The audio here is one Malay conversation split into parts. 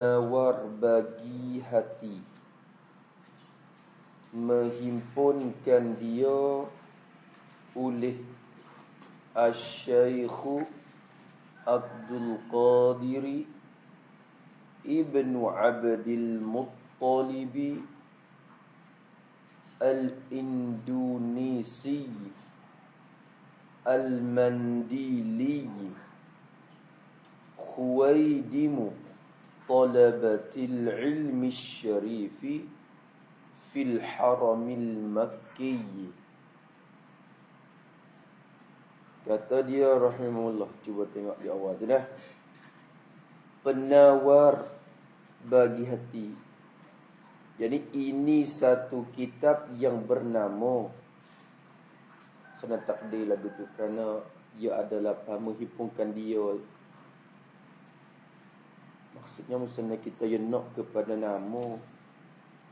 Nawar bagi hati, menghimpunkan dia oleh Asy-Syaikh Abdul Qadir Ibnu Abdul Muttalib Al-Indonesi Al-Mandili Khuwaidimu Talabatil Ilmi Syarifi Fil Haramil Makki. Kata dia rahimahullah, cuba tengok di awal tu dah. Penawar bagi hati. Jadi ini satu kitab yang bernama, kena takdir lagu tu kerana ia adalah menghimpunkan dia. Maksudnya misalnya kita yang nak kepada nama.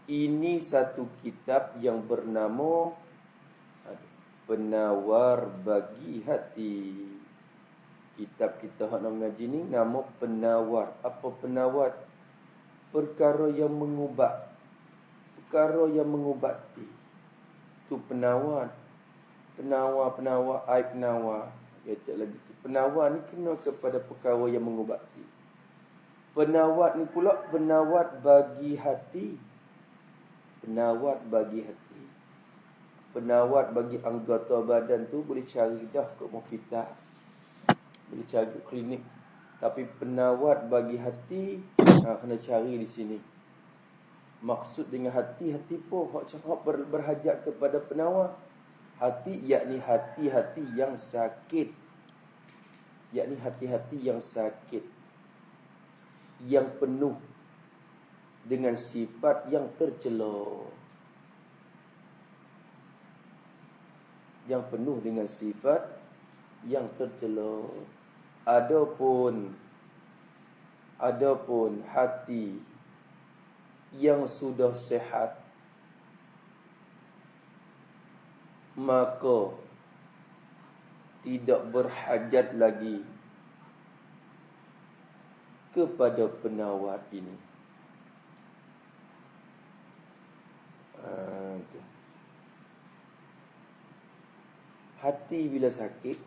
Ini satu kitab yang bernama Penawar bagi hati. Kitab kita hak nak mengaji ni nama penawar. Apa penawar? Perkara yang mengubat. Perkara yang mengubati. Itu penawar. Penawar, aib penawar. Kata lagi tu. Penawar ni kena kepada perkara yang mengubati. Penawar ni pula penawar bagi hati. Penawar bagi hati. Penawar bagi anggota badan tu boleh cari dah kat hospital. Boleh cari kat klinik. Tapi penawar bagi hati kena cari di sini. Maksud dengan hati pun hak berhajat kepada penawar. Hati yakni hati-hati yang sakit. Yakni hati-hati yang sakit. Yang penuh dengan sifat yang tercela. Yang penuh dengan sifat yang tercela. Adapun hati yang sudah sehat, maka tidak berhajat lagi kepada penawar ini. Hati bila sakit,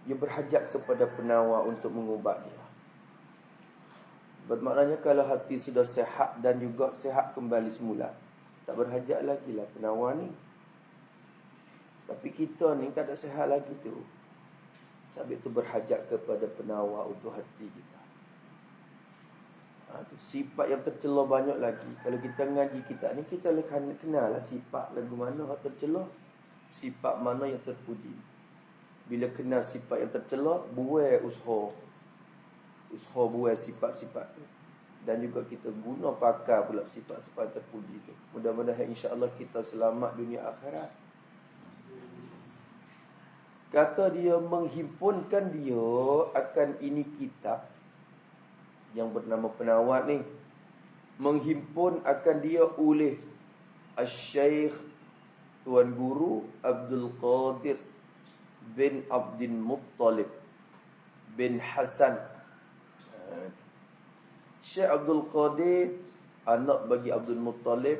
dia berhajat kepada penawar untuk mengubat dia. Bermaknanya kalau hati sudah sehat dan juga sehat kembali semula, tak berhajat lagi lah penawar ni. Tapi kita ni tak ada sehat lagi tu. Sebab itu berhajat kepada penawar untuk hati kita. Sifat yang tercela banyak lagi. Kalau kita ngaji kita ni, kita kenal lah sifat lagu mana yang tercela, sifat mana yang terpuji. Bila kenal sifat yang tercela, buai usaha buai sifat-sifat tu. Dan juga kita guna pakai pula sifat-sifat terpuji tu. Mudah-mudahan insya-Allah kita selamat dunia akhirat. Kata dia menghimpunkan dia akan ini kitab yang bernama Penawar ni. Menghimpun akan dia oleh Asy-Syaikh Tuan Guru Abdul Qadir bin Abdul Muttalib bin Hasan. Syekh Abdul Qadir anak bagi Abdul Muttalib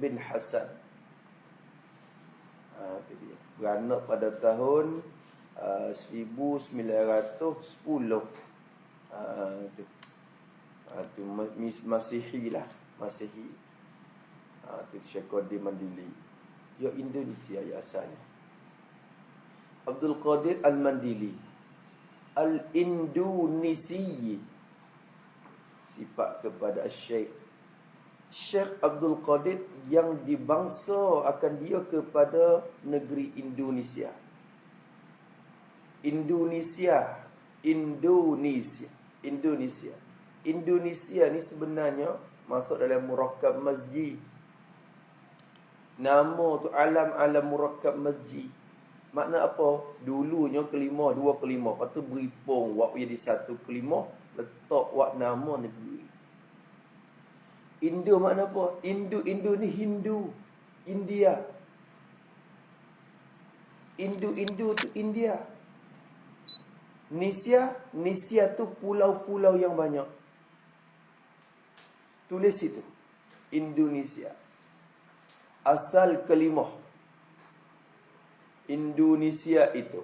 bin Hasan. Itu dia. Beranak pada tahun 1910. Itu Masihi lah. Masihi. Itu Syekh Qadir Mandili. Ya Indonesia ya asalnya. Abdul Qadir Al-Mandili Al-Indonesi. Sifat kepada Syekh Abdul Qadir yang dibangsa akan dia kepada negeri Indonesia. Indonesia ni sebenarnya masuk dalam murakkab masjid. Nama tu alam murakkab masjid. Makna apa? Dulunya kelima, dua kelima. Lepas tu beripung wak jadi satu kelima. Letak wak nama negeri. Indo makna apa? Indo ni Hindu. India. Indo tu India. Nisya tu pulau-pulau yang banyak. Tulis itu. Indonesia. Asal kalimah Indonesia itu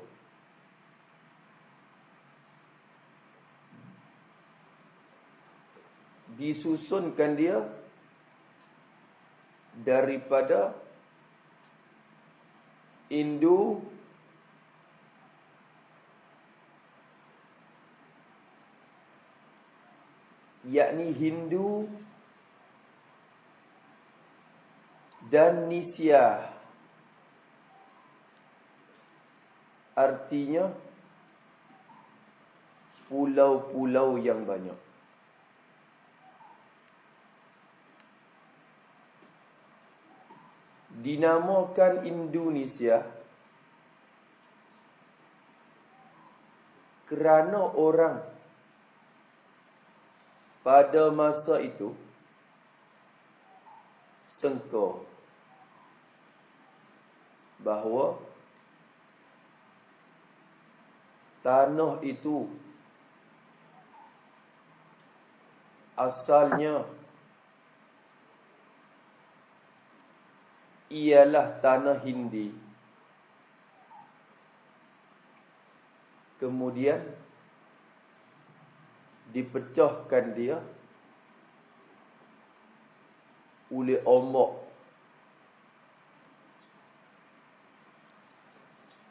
disusunkan dia daripada Indo yakni Hindu dan Nisya. Artinya pulau-pulau yang banyak. Dinamakan Indonesia kerana orang pada masa itu sangka bahawa tanah itu asalnya ialah tanah Hindi. Kemudian dipecahkan dia oleh ombak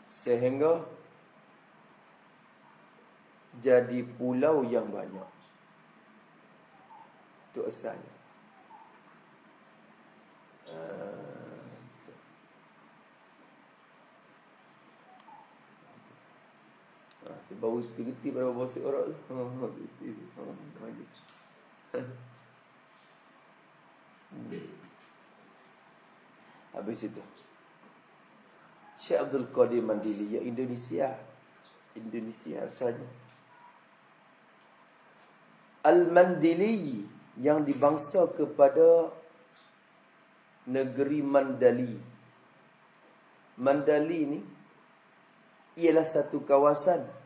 sehingga jadi pulau yang banyak. Itu asalnya. Bau gerti pada bahasa orang tu. Habis itu Syekh Abdul Qadir Mandili ya Indonesia asalnya. Al-Mandili yang dibangsa kepada negeri Mandali. Mandali ni ialah satu kawasan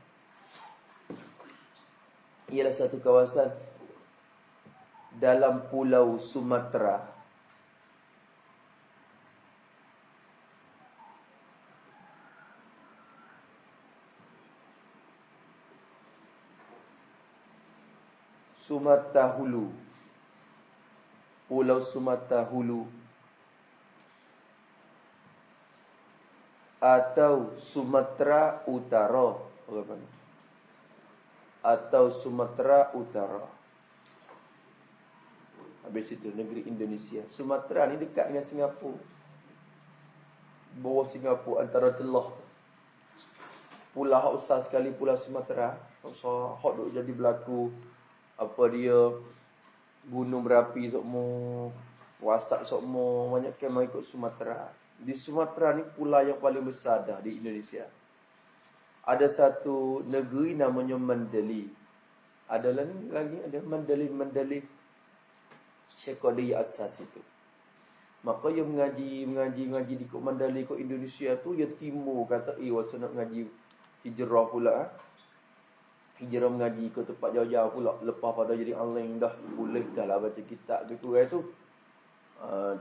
dalam Pulau Sumatera. Sumatera Hulu. Pulau Sumatera Hulu atau Sumatera Utara, atau Sumatera Utara. Habis itu negeri Indonesia. Sumatera ni dekat dengan Singapura. Bawah Singapura antara telah. Pulau hak besar sekali Pulau Sumatera. So hak duk jadi berlaku apa dia gunung berapi sokmo, wasak sokmo, banyak kemah ikut Sumatera. Di Sumatera ni pulau yang paling besar dah di Indonesia. Ada satu negeri namanya Mandali. Ada lagi ada Mandali. Syekh Qadir asas itu. Maka yang mengaji di kok Mandali kok Indonesia tu ya timur kata wasa nak ngaji hijrah pula. Hijrah mengaji ke tempat jauh-jauh pula. Lepas pada jadi online dah boleh dah lah baca kitab ke kurang tu.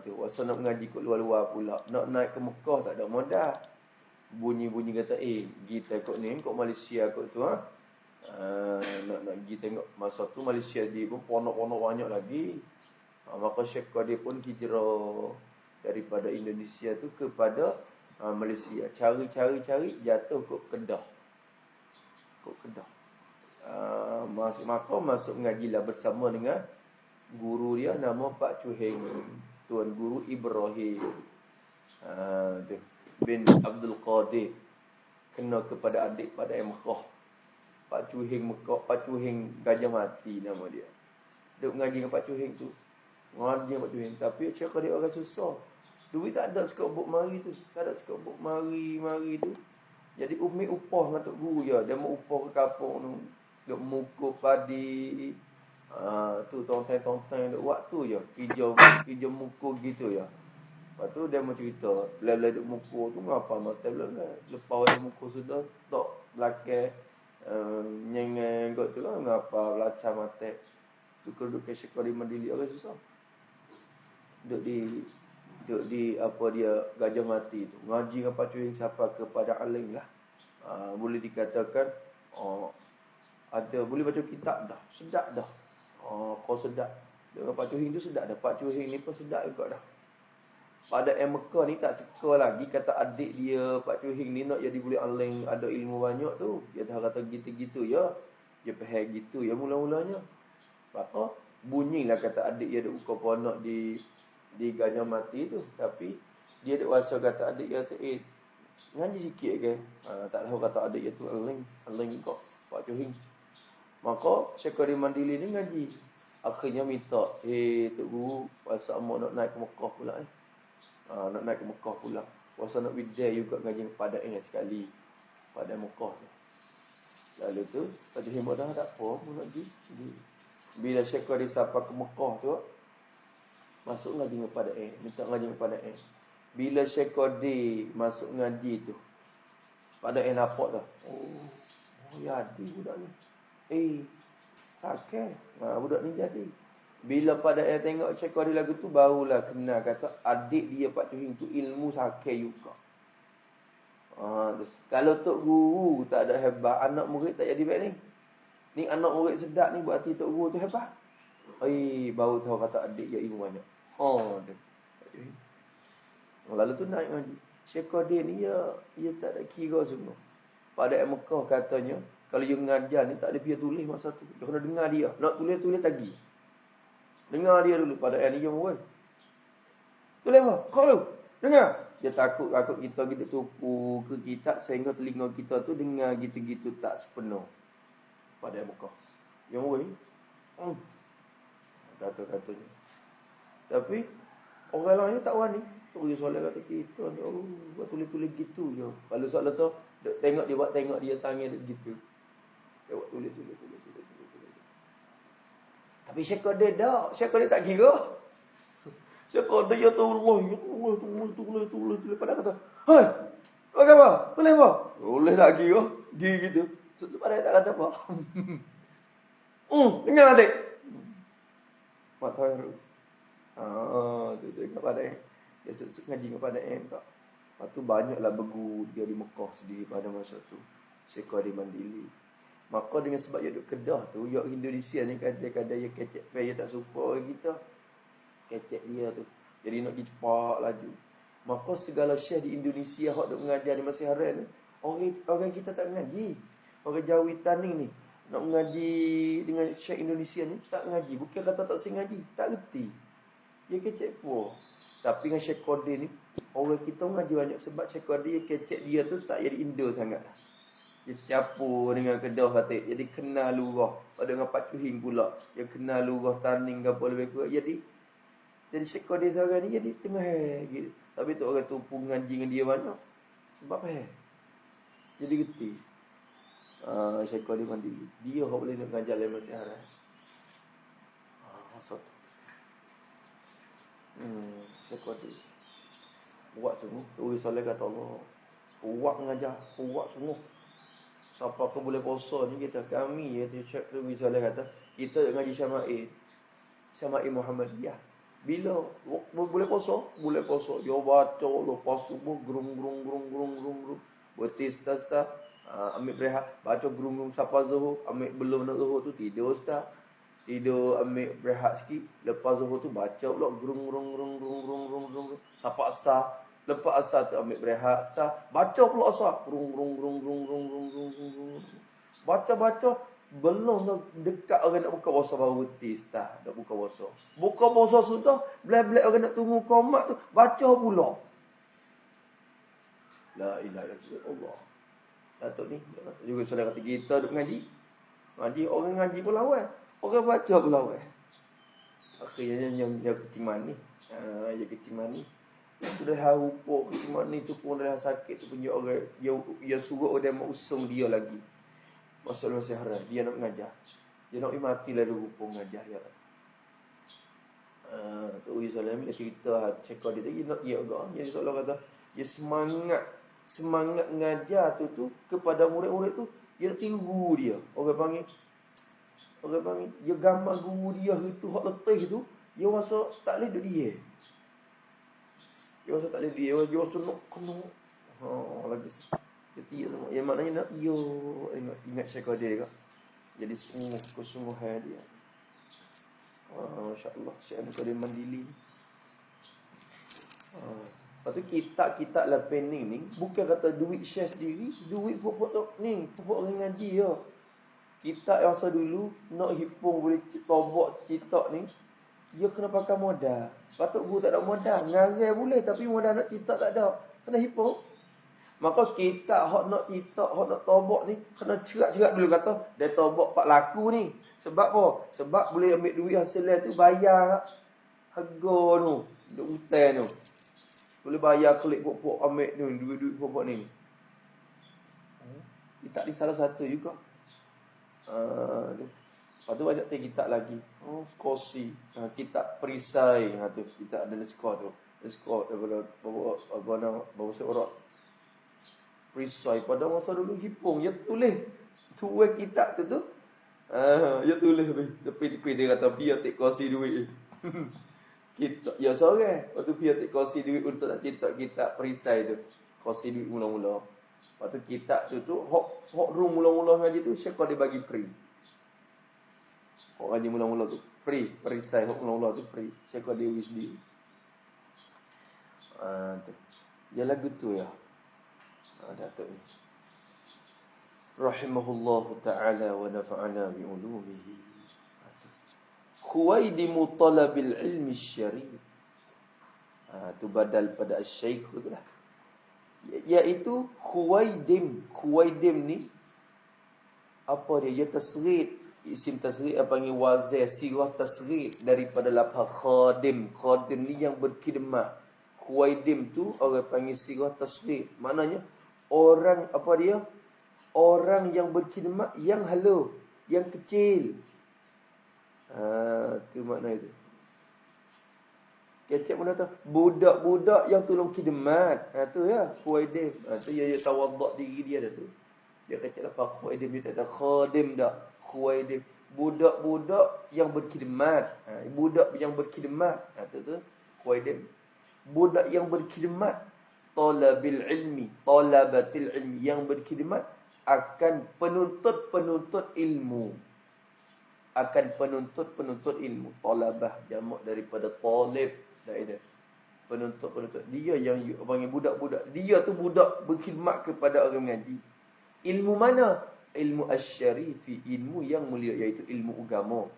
Tu wasa nak mengaji kat luar-luar pula. Nak naik ke Mekah tak ada modal. Bunyi-bunyi kata kita kok ni kok Malaysia kok tu nak pergi tengok masa tu Malaysia dia pun ponok-ponok banyak lagi. Maka Syekh Qadir pun hijrah daripada Indonesia tu kepada Malaysia. Cari jatuh kok Kedah. Maka masuk mengajilah bersama dengan guru dia nama Pak Chuheng, Tuan Guru Ibrahim bin Abdul Qadir, kena kepada adik pada Mekah. Pak Chuheng Mekah, Pak Chuheng Gajah Mati nama dia. Duk mengaji dengan Pak Chuheng tu. Mengaji dengan Pak Chuheng, tapi cakap dia orang susah. Duit tak ada sekop buk mari tu. Tak ada sekop buk mari tu. Jadi umi upah dengan tok guru je. Dia mau upah ke kampung tu. Duk mukul padi. Tu tong-teng duk waktu je. Kerja mukul gitu ya. Lepas tu dia mau cerita, bila duk mukul tu ngapa mata bila lepas dia mukul sudah tok belakang Yang kot tu lah ngapa belajar mate. Tu duduk ke sekolah di Mandili orang susah. Duduk di apa dia Gajah Mati tu. Ngaji dengan Pak Cuing siapa kepada alim lah. Boleh dikatakan ada boleh baca kitab dah. Sedap dah. Kau sedap. Dengan Pak Cuing tu sedap dah. Pak Cuing ni pun sedap juga dah. Pada Mekah ni tak suka lagi kata adik dia Pak Cuing ni nak jadi boleh alim ada ilmu banyak tu. Dia dah kata gitu-gitu ya. Dia faham gitu ya mula-mulanya. Maka bunyilah kata adik dia ada ukur ponok di Gajah Mati tu. Tapi dia ada rasa kata adik dia kata ngaji sikit ke. Tak tahu kata adik dia tu alim kok Pak Cuing. Maka Syekh Qadir Mandili ni ngaji. Akhirnya minta Tok Guru pasal mak nak naik ke Mekah pula nak naik ke Mekah pula. Puasa nak widai juga ngaji pada sekali pada Mekah tu. Lalu tu pada himbau dah tak apa pun nak pergi. Bila Syekh Qadir sampai ke Mekah tu masuk ngaji kepada minta ngaji kepada Bila Syekh Qadir masuk ngaji tu pada nampak dah. Oh ya ada budak ni. Sakit. Budak ni jadi. Bila pada tengok Syekh Qadir lagu tu barulah kenal kata adik dia Pak Cuing tu ilmu sakit juga. Kalau Tok Guru tak ada hebat, anak murid tak jadi baik ni. Ni anak murid sedap ni berarti Tok Guru tu hebat. Baru tahu kata adik dia ilmu banyak. Lalu tu naik ngaji. Syekh Qadir ni dia tak ada kira semua. Pada Mekah katanya kalau dia mengajar ni tak ada dia tulis masa tu. Dia kena dengar dia. Nak tulis tagi. Dengar dia dulu pada ni dia murid. Tulis apa? Kau lu. Dengar. Dia takut kita tupu ke kitab sehingga telinga kita tu dengar gitu-gitu tak sepenuh. Pada Mekah. Dia murid. Kata-katanya. Tapi orang lain tak wani. Pergi solat kata kita ni buat tulis-tulis gitu je. Kalau solat tu tengok dia tangan gitu. Dia buat tulis. Tapi Syekh Qadir dah. Syekh Qadir tak kira. Syekh Qadir ya tulis. Pada kata, "Hai, buat apa? Boleh apa?" Boleh tak kira. Gitu. Tu pada tak kata apa. Dengar adik. Mak tahu. Tu dengar pada dia ngaji kepada tak. Lepas tu banyaklah berguru dia di Mekah sendiri pada masa tu. Syekh Qadir Mandili. Maka dengan sebab dia duduk Kedah tu, yang Indonesia ni kadang-kadang dia kecek dia tak suka orang kita. Kecek dia tu. Jadi nak pergi cepat laju. Maka segala syekh di Indonesia hak duk mengajar di Masjid Haram ni, orang kita tak mengaji. Orang Jawitan ni nak mengaji dengan syekh Indonesia ni tak mengaji. Bukan kata tak sing ngaji, tak reti. Dia kecek pun. Tapi dengan Syekh Qadir ni orang kita mengaji banyak sebab Syekh Qadir kecek dia tu tak jadi Indo sangat. Dia campur dengan Kedah kata. Jadi kenal lurah. Pada dengan Pak Cuing pula. Dia kenal lurah Taning ke apa lebih kurang. Jadi Syekh Qadir seorang ni jadi tengah gitu. Tapi tu orang tu pun ngaji dengan dia banyak. Sebab jadi geti. Syekh Qadir Mandili. Dia boleh nak ngajar dalam Masjid Haram. Masa tu. Syekh Qadir. Buat sungguh. Tulis solat kata Allah. Buat mengajar. Buat sungguh. Siapa pun boleh puasa ni kita kami ya Syekh Tulis solat kata kita ngaji Syama'il Muhammadiyah. Bila boleh puasa? Boleh puasa. Dia baca lepas subuh gerung. Bertis tas. Ambil berehat. Baca gerung sampai zuhur. Ambil belum nak zuhur tu tidur ustaz. Tidur ambil berehat sikit. Lepas zuhur tu baca pula gerung. Sampai asar. Lepas asar tu ambil berehat ustaz. Baca pula asar. Gerung. Baca. Belum dah dekat orang nak buka puasa baru reti ustaz. Nak buka puasa. Buka puasa sudah. Belak-belak orang nak tunggu qomat tu. Baca pula. La ilaha illallah. Datuk ni juga saudara kata kita duk ngaji. Ngaji orang ngaji pun lawan. Orang baca pun lawan. Akhirnya yang kecil mani. Yang kecil mani. Sudah harupa kecil mani tu pun dah sakit tu punya orang. Dia suruh orang mau usung dia lagi. Masuk Masjid Haram. Dia nak mengajar. Dia nak mati lah rupa mengajar. Ya. Tu Salam dia cerita Syekh Qadir tadi nak dia agak. Jadi seolah kata dia semangat ngajar tu kepada murid-murid tu Dia nak tiru guru dia. Orang panggil dia gambar guru dia itu hak letih tu, dia rasa tak boleh duduk dia. Dia rasa tak boleh dia rasa nak kena. Lagi. Jadi yang maknanya nak ingat syekh dia ke. Jadi sungguh kesungguhan dia. Masya-Allah, Syekh Qadir Mandili. Lepas tu kitab-kitab lah pening ni bukan kata duit share sendiri, duit pokok ni, pokok orang ngaji ya. Kitab yang masa dulu nak hipung boleh tobok kitab ni, dia kena pakai modal. Patut guru tak ada modal, ngarai boleh tapi modal nak kitab tak ada. Kena hipung. Maka kitab hak nak kitab, hak nak tobok ni kena cerak-cerak dulu kata dia tobok pak laku ni. Sebab apa? Sebab boleh ambil duit hasil tu bayar harga tu, duk hutang tu. Boleh bayar klik pokok ambil tu duit-duit pokok ni. Kitab ni salah satu juga. Lepas tu banyak kitab lagi. Skosi, kitab perisai, tu kita ada skor tu. Skor daripada bawa seorang perisai pada masa dulu hipung dia tulis tuai kitab tu dia tulis tepi-tepi dia kata biar tak kosi duit kitab ya seorang waktu biar tak kosi duit untuk nak kitab perisai tu kosi duit mula-mula. Lepas tu kitab tu hok room mula-mula ngaji tu syekh dia bagi free. Hok ngaji mula-mula tu free, perisai hok mula-mula tu free. Syekh dia sendiri. Tu. Ya lagu tu ya. Datuk ni rahimahullahu ta'ala wa nafa'ana bi ulumihi. Khuwaidimu talabil ilmi syarif. Tu badal pada syekh tu lah. Iaitu Khuwaidim. Khuwaidim ni apa dia? Dia tasghir, isim tasghir apa panggil wazir, sirah tasghir daripada lafaz khadim. Khadim ni yang berkhidmat. Khuwaidim tu orang panggil sirah tasghir. Maknanya orang apa dia? Orang yang berkhidmat yang halus, yang kecil. Tu makna itu. Kecil mana tu? Budak-budak yang tolong khidmat. Tu ya, Khuwaidim. Tu dia tawaduk diri dia dah tu. Dia kata apa Khuwaidim, dia tak ada khadim dah. Khuwaidim. Budak-budak yang berkhidmat. Budak yang berkhidmat. Tu Khuwaidim. Budak yang berkhidmat talabil ilmi, talabatil ilmi, yang berkhidmat akan penuntut-penuntut ilmu. Akan penuntut-penuntut ilmu. Talabah jamak daripada talib. Dah itu. Penuntut-penuntut. Dia yang panggil budak-budak. Dia tu budak berkhidmat kepada orang mengaji. Ilmu mana? Ilmu asy-syarifi, ilmu yang mulia, iaitu ilmu agama.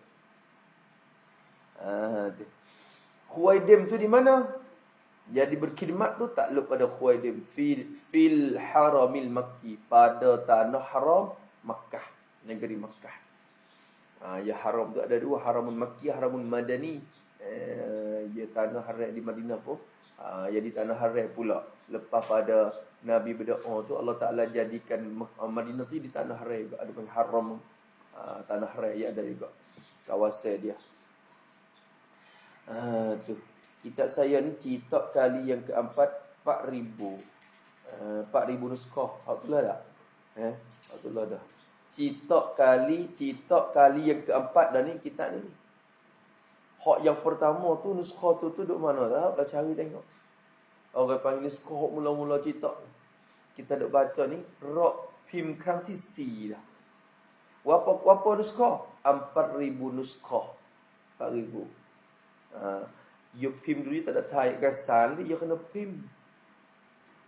Khuwaidim tu di mana? Jadi berkhidmat tu takluk pada Khuwaidim fil haramil makki, pada tanah haram Makkah, negeri Makkah. Ya haram tu ada dua, haramun makki, haramun madani. Ya tanah haram di Madinah pun jadi tanah haram pula. Lepas pada Nabi berdoa tu Allah Taala jadikan Madinah tu di tanah haram juga. Ada pun haram tanah haram ya ada juga kawasan dia. Tu kitab saya ni cetak kali yang keempat 4,000 nuskah. Alhamdulillah dah. Alhamdulillah dah. Cetak kali yang keempat dah ni kitab ni. Hak yang pertama tu nuskah tu duk mana dah? Dah cari tengok. Orang panggil nuskah mula-mula cetak. Kita duk baca ni Rok Pim Krantisi dah. Berapa nuskah? 4,000 nuskah. 4,000. You pim dulu tak ada thai ekasan dia kena pim.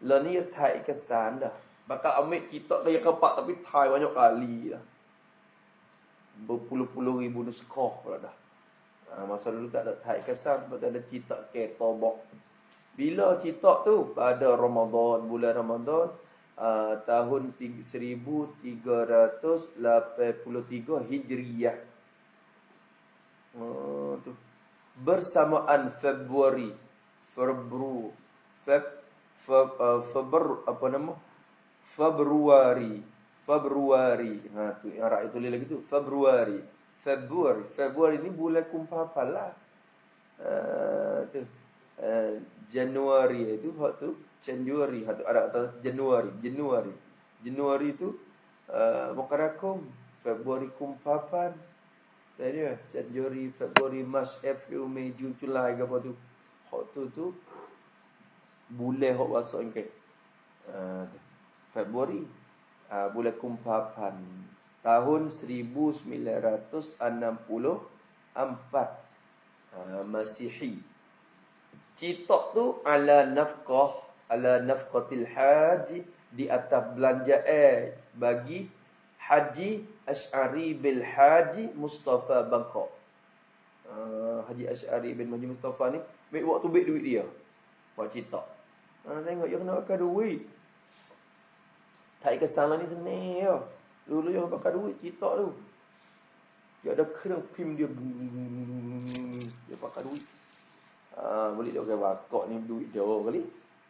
Lah ni thai ekasan dah. Bakal ambil kitab yang keempat tapi thai banyak kali dah. Berpuluh-puluh ribu nuskah pula dah. Masa dulu tak ada thai ekasan, sebab ada cetak ke tobok. Bila cetak tu? Pada Ramadan, bulan Ramadan tahun 1383 Hijriyah. Tu bersamaan Februari Februari. Tu yang rakyat tulis lagi tu Februari ni bulan kumpul lah. Tu Januari itu waktu Januari, ada kata Januari tu Mokarakum Februari kumpapan tadi Januari, Februari, Mac, April, Mei, Jun, Julai ke apa tu. Hak tu bulan hak masuk ke. Februari bulan kumpapan tahun 1964 Masihi. Citok tu ala nafqatil haji, di atas belanjaan bagi Haji Asy'ari bil Haji Mustafa Bangkok. Haji Asy'ari bin Haji Mustafa ni waktu duit dia. Buat citok. Tengok dia kena pakai duit. Tak ikan salah ni senang ya. Dulu yang pakai duit citok tu. Dia ada kena pim dia. Dia pakai duit. Boleh dia pakai wakak ni duit dia kali.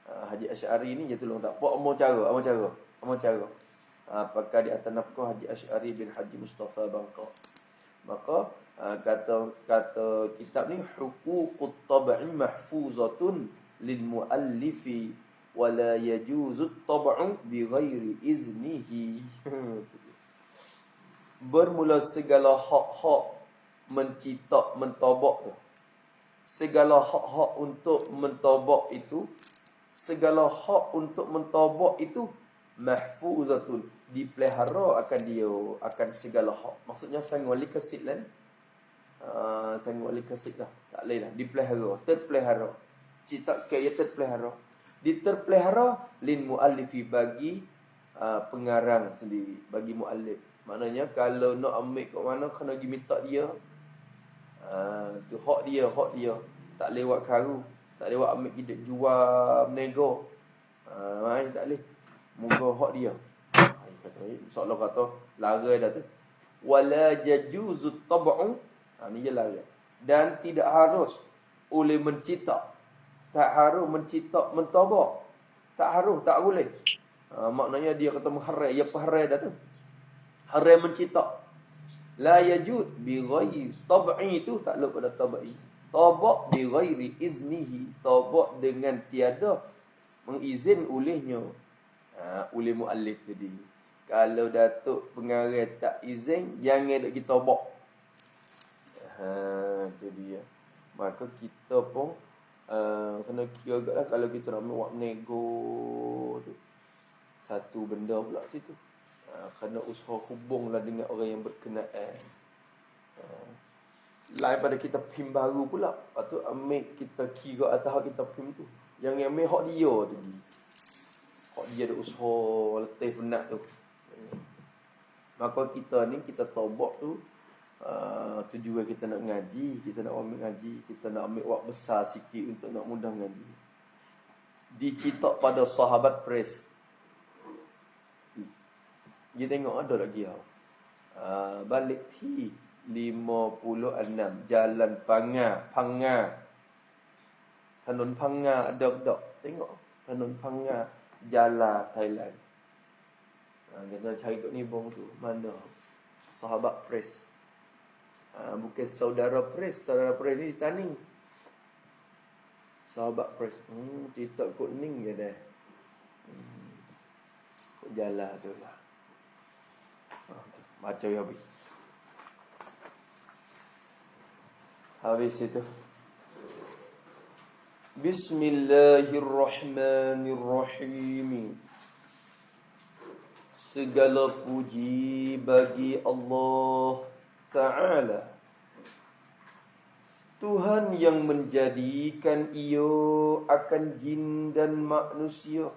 Haji Asy'ari ni dia tolong tak. Apa cara. Pakai di atas nafkah Haji Asy'ari bin Haji Mustafa Bangkok. Maka kata kitab ni huququt tab'i mahfuzatun lil muallifi wala yajuzu tab'u bi ghairi iznihi. Bermula segala hak-hak mencitak mentabak tu. Segala hak-hak untuk mentabak itu, segala hak untuk mentabak itu mahfuzatun, dipelihara akan dia, akan segala hak. Maksudnya sang wali kasid lah. Sang wali kasid lah. Tak boleh lah. Dipelihara, terpelihara. Citak kaya terpelihara. Diterpelihara lin muallifi, bagi pengarang sendiri, bagi muallif. Maknanya kalau nak ambil kat mana kena pergi minta dia. Tu hak dia. Tak lewat karu, tak lewat ambil kita jual menego. Tak boleh. Moga hak dia. Soalan kata lara dah tu. Wala jajuzut tab'u. Ni je lara. Dan tidak harus oleh mencitak. Tak harus mencitak mentabak. Tak harus, tak boleh. Maknanya dia kata mengharai, dia paharai dah tu. Harai mencitak. La yajud bi ghairi tab'i, itu tak lupa pada tab'i. Tabak bi ghairi iznihi, tabak dengan tiada mengizin olehnya. Oleh muallif tadi. Kalau datuk pengarang tak izin, jangan dak kita tabak. Itu dia. Maka kita pun kena kira agaklah kalau kita nak buat nego tu. Satu benda pula situ. Kena usaha hubunglah dengan orang yang berkenaan. Lain pada kita pim baru pula. Lepas tu ambil kita kira atas hak kita pim tu. Yang ambil hak dia tadi. Hak dia ada usaha letih penat tu. Maka kita ni, kita taubat tu, tujuan kita nak ngaji, kita nak ambil ngaji, kita nak ambil waktu besar sikit untuk nak mudah ngaji. Dicitak pada sahabat pres. Dia tengok ada lagi balik T 56 Jalan Panga. Tanun Panga ada. Tengok Tanun Panga, Jalan Thailand. Kita cari kat ni bong tu. Mana? Sahabat pres. Bukan saudara pres. Saudara pres ni Taning. Sahabat pres. Cerita kot Ning je dah. Jalan tu lah. Baca ya habis. Habis itu. Bismillahirrahmanirrahim. Segala puji bagi Allah Ta'ala, Tuhan yang menjadikan ia akan jin dan manusia,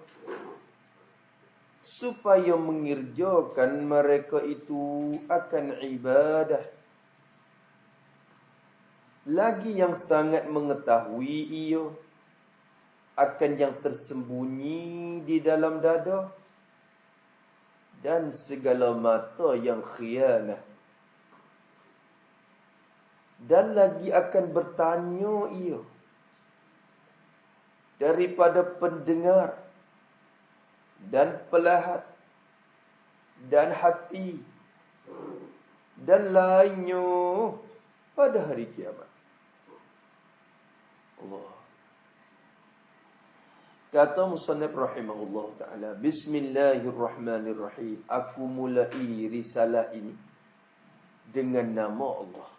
supaya mengerjakan mereka itu akan ibadah. Lagi yang sangat mengetahui ia akan yang tersembunyi di dalam dada dan segala mata yang khianah. Dan lagi akan bertanya ia daripada pendengar dan pelahat dan hati dan lainnya pada hari kiamat. Allah. Kata musannif rahimahullah ta'ala, Bismillahirrahmanirrahim. Aku mulai risalah ini dengan nama Allah.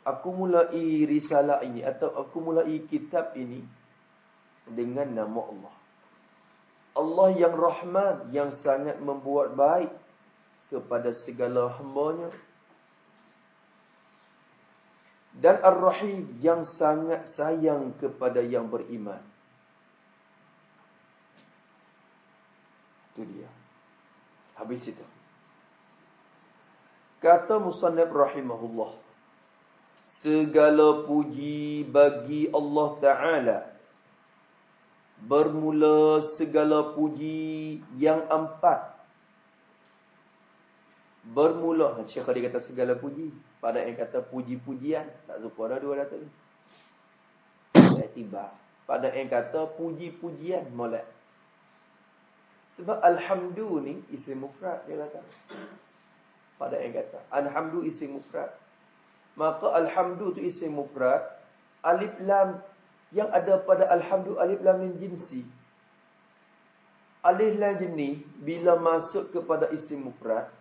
Aku mulai risalah ini atau aku mulai kitab ini dengan nama Allah. Allah yang Rahman, yang sangat membuat baik kepada segala hamba-Nya. Dan Ar-Rahim, yang sangat sayang kepada yang beriman. Itu dia. Habis itu. Kata musannif rahimahullah, segala puji bagi Allah Ta'ala. Bermula segala puji yang empat. Bermula, Syekh dia kata segala puji. Pada yang kata puji-pujian, tak suka dah dua kata ni. Tiba. Pada yang kata puji-pujian, molek. Sebab alhamdu ni isim mufrad dia kata. Pada yang kata alhamdu isim mufrad. Maka alhamdu tu isim mufrad, alif lam yang ada pada alhamdu, alif lam ni jinsi. Alif lam jenis bila masuk kepada isim mufrad,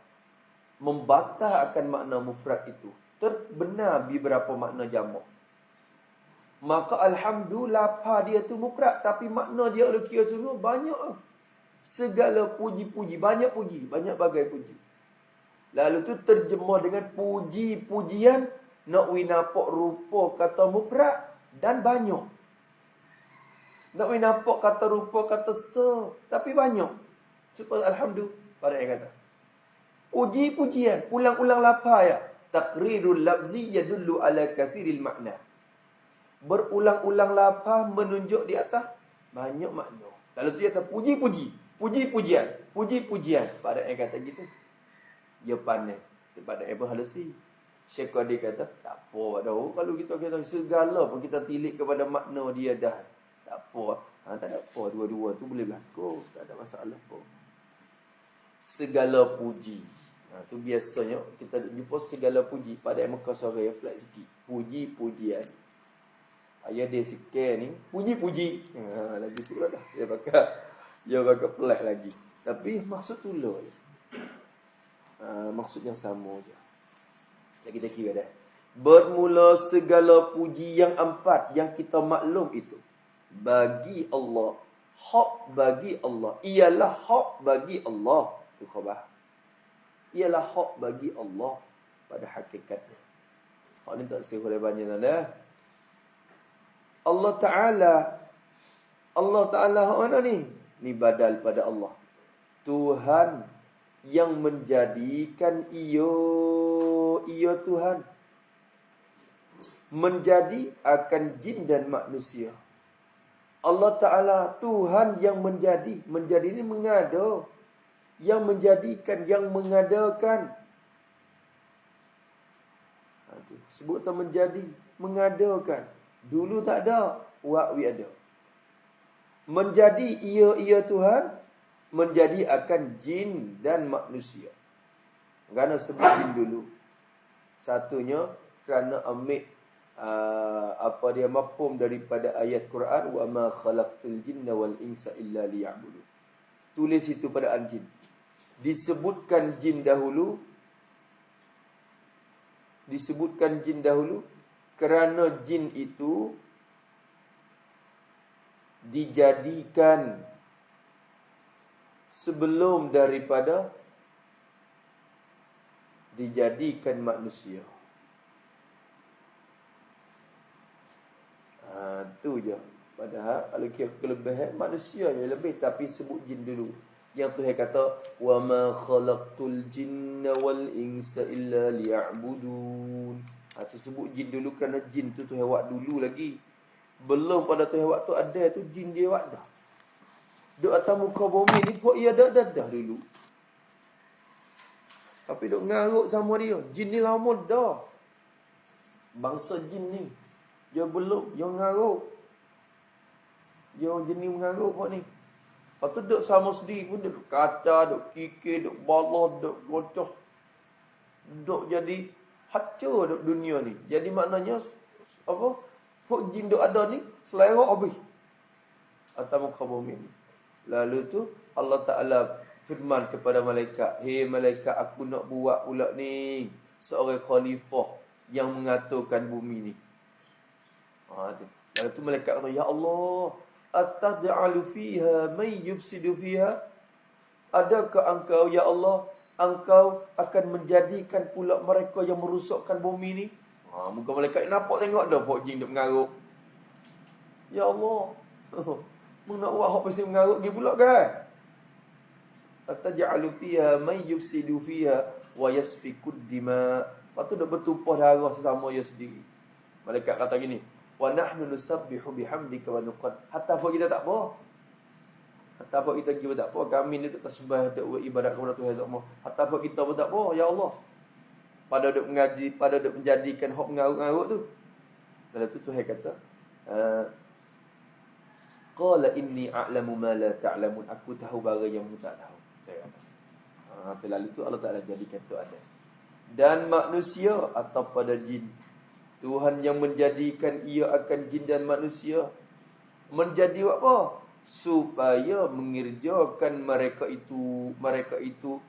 membatal akan makna mufrad itu. Terbenar beberapa makna jamak. Maka alhamdulillah dia tu mufrad, tapi makna dia kalau kira sungguh banyak. Segala puji-puji, banyak puji, banyak bagai puji. Lalu tu terjemah dengan puji-pujian, nak nampak rupa kata mufrad dan banyak. Nak nampak kata rupa kata tapi banyak. Supaya alhamdulillah pada yang kata puji-pujian, ulang-ulang lafaz ya. Taqrirul lafzi yadullu ala kathiril makna. Berulang-ulang lafaz menunjuk di atas banyak makna. Lalu tu dia kata puji-puji, puji-pujian, puji-pujian. Pada yang kata gitu, dia pandai. Pada Ibn Halasi, Syekh dia kata, tak apa dah. Kalau kita kata segala pun kita tilik kepada makna dia dah. Tak apa. Tak ada apa. Dua-dua tu boleh berlaku. Tak ada masalah pun. Segala puji. Tu biasanya kita jumpa segala puji pada Mekah sore flat sikit. Puji-pujian. Ayat dia sikit ni puji-puji. Lagi tu lah dah. Dia bakal pelik lagi. Tapi maksud tu lah. Maksud yang sama je. Yang kita kira dah. Bermula segala puji yang empat yang kita maklum itu bagi Allah. Hak bagi Allah. Ialah hak bagi Allah. Itu khabar. Ialah hak bagi Allah pada hakikatnya. Hak ni tak boleh banyak dah. Allah Ta'ala mana ni? Ni badal pada Allah. Tuhan yang menjadikan ia Tuhan. Menjadi akan jin dan manusia. Allah Ta'ala Tuhan yang menjadi. Menjadi ni mengada. Yang menjadikan, yang mengadakan. Sebut tak menjadi, mengadakan. Dulu tak ada, wa'wi ada. Menjadi ia Tuhan, menjadi akan jin dan manusia. Kerana sebut jin dulu. Satunya kerana ambil mafhum daripada ayat Quran, wa ma khalaqtul jinna wal insa illa liya'budun. Tulis itu pada jin. Disebutkan jin dahulu kerana jin itu dijadikan sebelum daripada dijadikan manusia. Tu je. Padahal kalau kira kelebihan manusia yang lebih, tapi sebut jin dulu. Yang Tuhan kata, wa ma khalaqtul jinna wal insa illa liya'budun. Tu sebut jin dulu kerana jin tu Tuhan buat dulu lagi. Belum pada Tuhan buat tu ada tu jin dia buat dah. Duk atas muka bumi ni pun ia dah dulu. Tapi duk ngaruk sama dia. Jin ni lama dah. Bangsa jin ni. Dia belum, dia ngaruk. Dia jenis mengaruk pun ni. Lepas tu duk sama sendiri pun duk kaca, duk kikir, duk balah, duk gocoh. Duk jadi hancur duk dunia ni. Jadi maknanya apa? Pok jin duk ada ni selera habis. atas muka bumi ni. Lalu tu Allah Ta'ala firman kepada malaikat, "Hei malaikat, aku nak buat pula ni seorang khalifah yang mengaturkan bumi ni." Tu. Lalu tu malaikat kata, "Ya Allah, atad'alu fiha may yufsidu fiha?" Adakah engkau, ya Allah, engkau akan menjadikan pula mereka yang merosakkan bumi ni? Muka malaikat nampak tengok dah pok jin duk mengaruk. Ya Allah. Mung nak buat hak pasal mengaruk dia pula kan? Ataj'alu fiha may yufsidu fiha wa yasfikud dima. Lepas tu dah bertumpah darah sesama dia sendiri. Malaikat kata gini, "Wa nahnu nusabbihu bihamdika wa nuqad." Hatta apa kita tak apa. Hatta apa kita tak apa. Kami ni tak tasbih, tak buat ibadat kepada Tuhan Allah. Hatta apa kita pun tak apa, ya Allah. Pada duk mengaji, pada duk menjadikan hak mengaruk-ngaruk tu. Lalu tu Tuhan kata, qala inni a'lamu ma la ta'lamun. Aku tahu barang yang kamu tak tahu. Lalu tu Allah Ta'ala jadikan tu ada. Dan manusia atau pada jin. Tuhan yang menjadikan ia akan jin dan manusia. Menjadi apa? Supaya mengerjakan mereka itu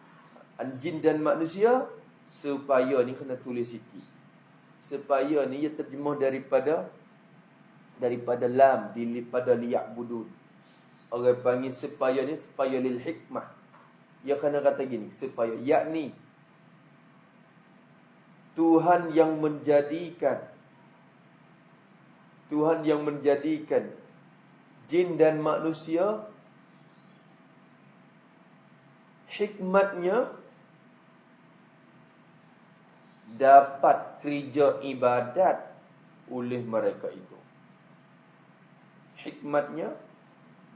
jin dan manusia. Supaya ni kena tulis sikit. Supaya ni ia terjemah daripada lam, daripada liya'budun. Orang panggil supaya ni supaya lil hikmah. Ia kena kata gini, supaya, yakni Tuhan yang menjadikan jin dan manusia, hikmatnya dapat kerja ibadat oleh mereka itu. Hikmatnya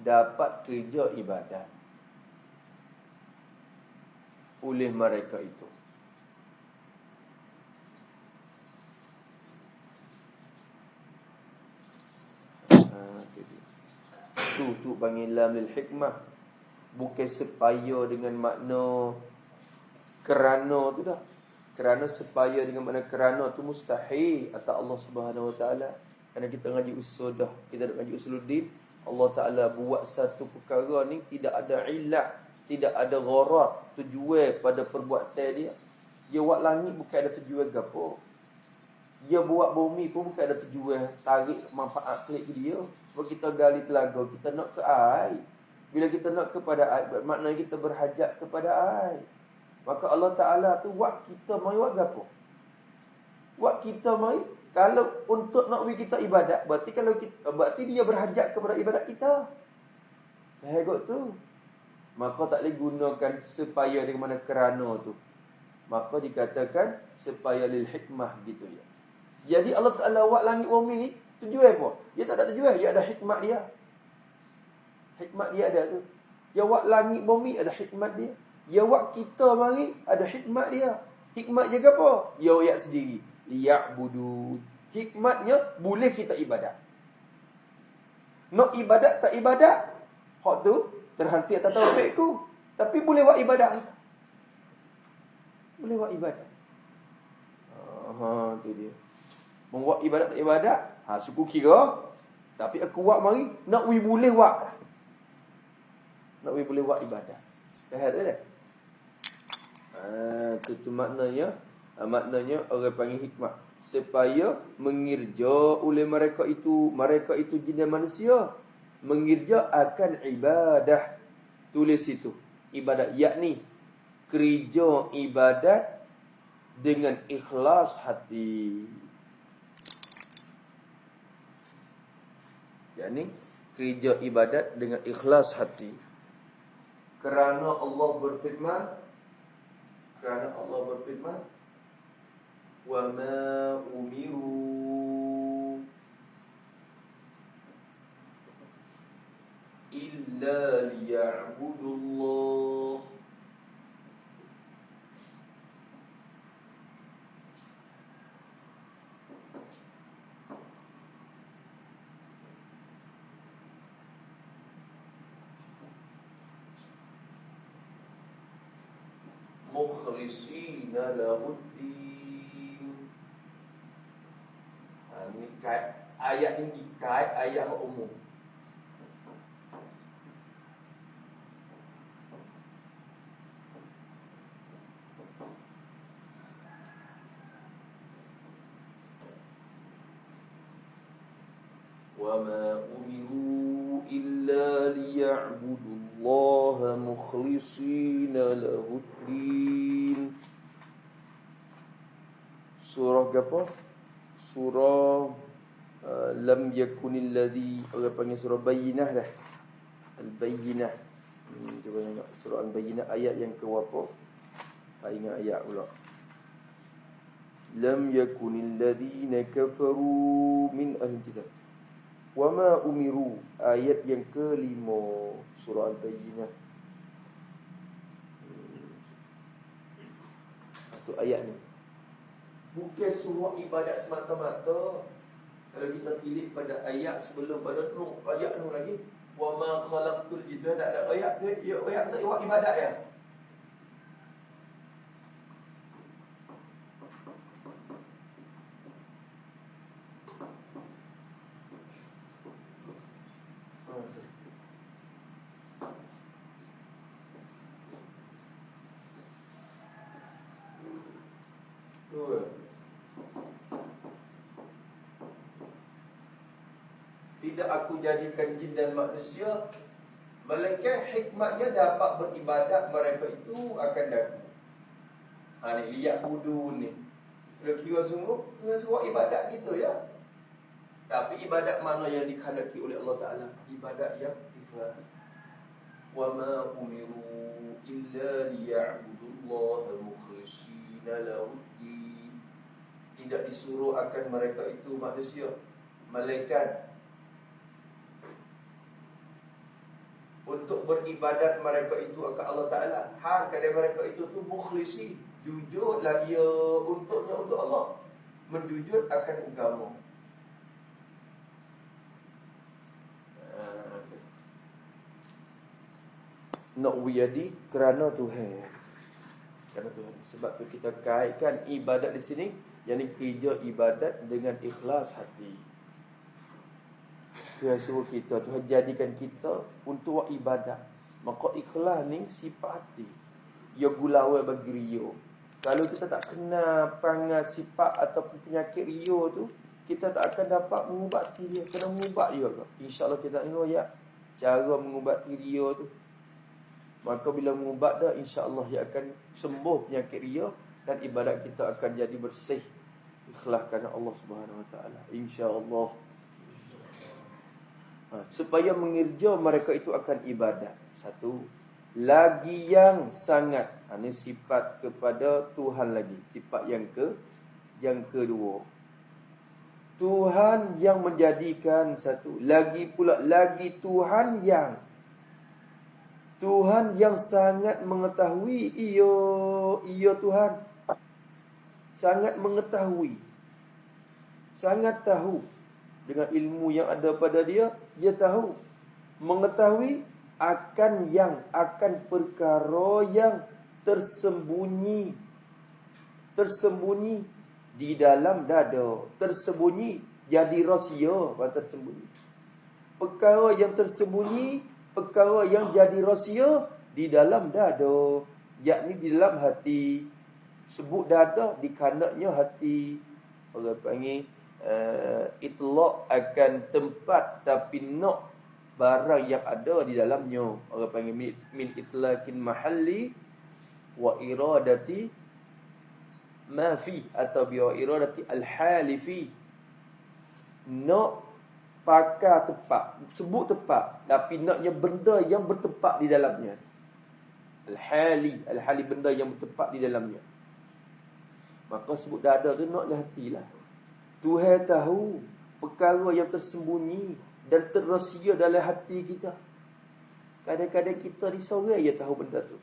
dapat kerja ibadat oleh mereka itu. Tu panggil lam lil hikmah. Bukan supaya dengan makna kerana tu dah. Kerana supaya dengan makna kerana tu mustahil atas Allah Subhanahu Wa Taala. Kerana kita ngaji usul dah, kita dah ngaji usuluddin. Allah Taala buat satu perkara ni tidak ada illah, tidak ada gharat, tujuan pada perbuatan dia. Dia buat langit bukan ada tujuan gapo. Dia buat bumi pun bukan ada tujuan tarik manfaat klik dia. Sebab kita gali telaga, kita nak ke air. Bila kita nak kepada air, maknanya kita berhajat kepada air. Maka Allah Ta'ala tu buat kita mai buat gapo? Buat kita mai kalau untuk nak bagi kita ibadat, berarti dia berhajat kepada ibadat kita. Hebat tu. Maka tak boleh gunakan supaya dengan mana kerana tu. Maka dikatakan supaya lil hikmah gitu ya. Jadi Allah Ta'ala buat langit bumi ni tujuan apa? Dia tak ada tujuan, dia ada hikmat dia. Hikmat dia ada tu. Dia buat langit bumi ada hikmat dia. Dia buat kita mari ada hikmat dia. Hikmat dia apa? Dia ayat sendiri. Liya'budun. Hikmatnya boleh kita ibadat. Nak ibadat tak ibadat, hak tu terhenti atas taufikku. Tapi boleh buat ibadat. Boleh buat ibadat. Tu dia. Membuat ibadat tak ibadat, suku kira. Tapi aku buat mari, nak boleh buat. Nak boleh buat ibadat. Faham tak? Itu maknanya orang panggil hikmah. Supaya mengirja oleh mereka itu jin dan manusia. Mengirja akan ibadah. Tulis itu. Ibadat. Yakni kerja ibadat dengan ikhlas hati. Yakni kerja ibadat dengan ikhlas hati. Kerana Allah berfirman, wa ma umiru illa liya'budullah mukhlisina lahuddin. Ini ayat ini dikait ayat umum. وَمَا أُمِرُوا إِلَّا لِيَعْبُدُوا اللَّهَ مُخْلِصِينَ لَهُ الدِّينَ. Surah apa? Surah Lam yakunil ladzi, orang panggil surah Bayyinah dah. Al-Bayyinah. Cuba tengok surah Al-Bayyinah ayat yang ke berapa? Tak ingat ayat pula. Lam yakunil ladzina kafaru min ahli kitab wa ma umiru, ayat yang ke-5 surah Al-Bayyinah. Itu ayat ni. Bukan suruh ibadat semata-mata. Kalau kita tilik pada ayat sebelum pada tu, ayat tu lagi, wa ma khalaqtul jinna, tak ada ayat tu, ayat tak buat ibadat ya. Tidak aku jadikan jin dan manusia melainkan hikmatnya dapat beribadat, mereka itu akan daku. Ni lihat budu ni. Kira sungguh dengan suruh ibadat kita ya. Tapi ibadat mana yang dikhendaki oleh Allah Ta'ala? Ibadat yang ikhlas. Wa ma umiru illa liya'budullaha mukhlishina lahud-din. Tidak disuruh akan mereka itu manusia, malaikat, untuk beribadat mereka itu akan Allah Ta'ala. Kadang mereka itu tu mukhlisi, jujurlah ia untuknya untuk Allah, menjujur akan agama. Nak wiyadi kerana Tuhan. Kerana Tuhan. Sebab tu kita kaitkan ibadat di sini, yakni kerja ibadat dengan ikhlas hati. Tuhan suruh kita, Tuhan jadikan kita untuk buat ibadat. Maka ikhlas ni sifat hati. Ya gulawai bagi rio. Kalau kita tak kena perangai sifat ataupun penyakit rio tu, kita tak akan dapat mengubati dia. Kena mengubat juga. InsyaAllah kita tengok ya cara mengubati rio tu. Maka bila mengubat dah, insyaAllah ia akan sembuh penyakit ria, dan ibadat kita akan jadi bersih, ikhlas kerana Allah Subhanahu Wa Taala. InsyaAllah. Supaya mengerja mereka itu akan ibadat. Satu, lagi yang sangat, ini sifat kepada Tuhan lagi. Sifat yang kedua, Tuhan yang menjadikan. Satu, lagi pula lagi Tuhan yang sangat mengetahui. Ia Tuhan sangat mengetahui, sangat tahu. Dengan ilmu yang ada pada dia, dia tahu, mengetahui akan perkara yang tersembunyi di dalam dada, tersembunyi jadi rahsia, tersembunyi. Perkara yang tersembunyi, perkara yang jadi rahsia di dalam dada, yakni di dalam hati. Sebut dada, dikanaknya hati. Orang panggil itlaq akan tempat, tapi nak barang yang ada di dalamnya. Orang panggil min itlaqin mahalli wa iradati ma fi, atau bi iradati al-halifi. Nak pakar tepat, sebut tepat, tapi naknya benda yang bertempat di dalamnya. Al-hali benda yang bertempat di dalamnya. Maka sebut dada tu naknya hatilah. Tuhan tahu perkara yang tersembunyi dan terrahsia dalam hati kita. Kadang-kadang kita disorang dia tahu benda tu.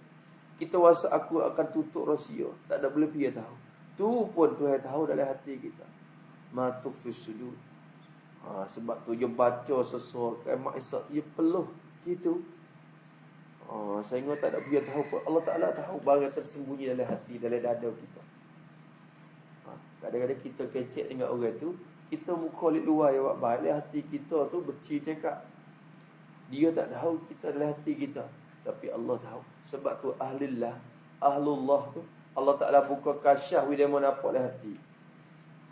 Kita rasa aku akan tutup rahsia, tak ada boleh dia tahu. Tu pun Tuhan tahu dalam hati kita. Ma tukhfis sudur. Sebab tu dia baca sesuatu mak Isa, dia peluh gitu. Sehingga tak ada dia tahu pun Allah Ta'ala tahu barang tersembunyi dalam hati, dalam dada kita. Kadang-kadang kita kecek dengan orang tu, kita muka lihat luar yang buat baik, hati kita tu berci cakap. Dia tak tahu kita dalam hati kita, tapi Allah tahu. Sebab tu ahlullah tu Allah Ta'ala buka kasyaf bila mau nampak dalam hati.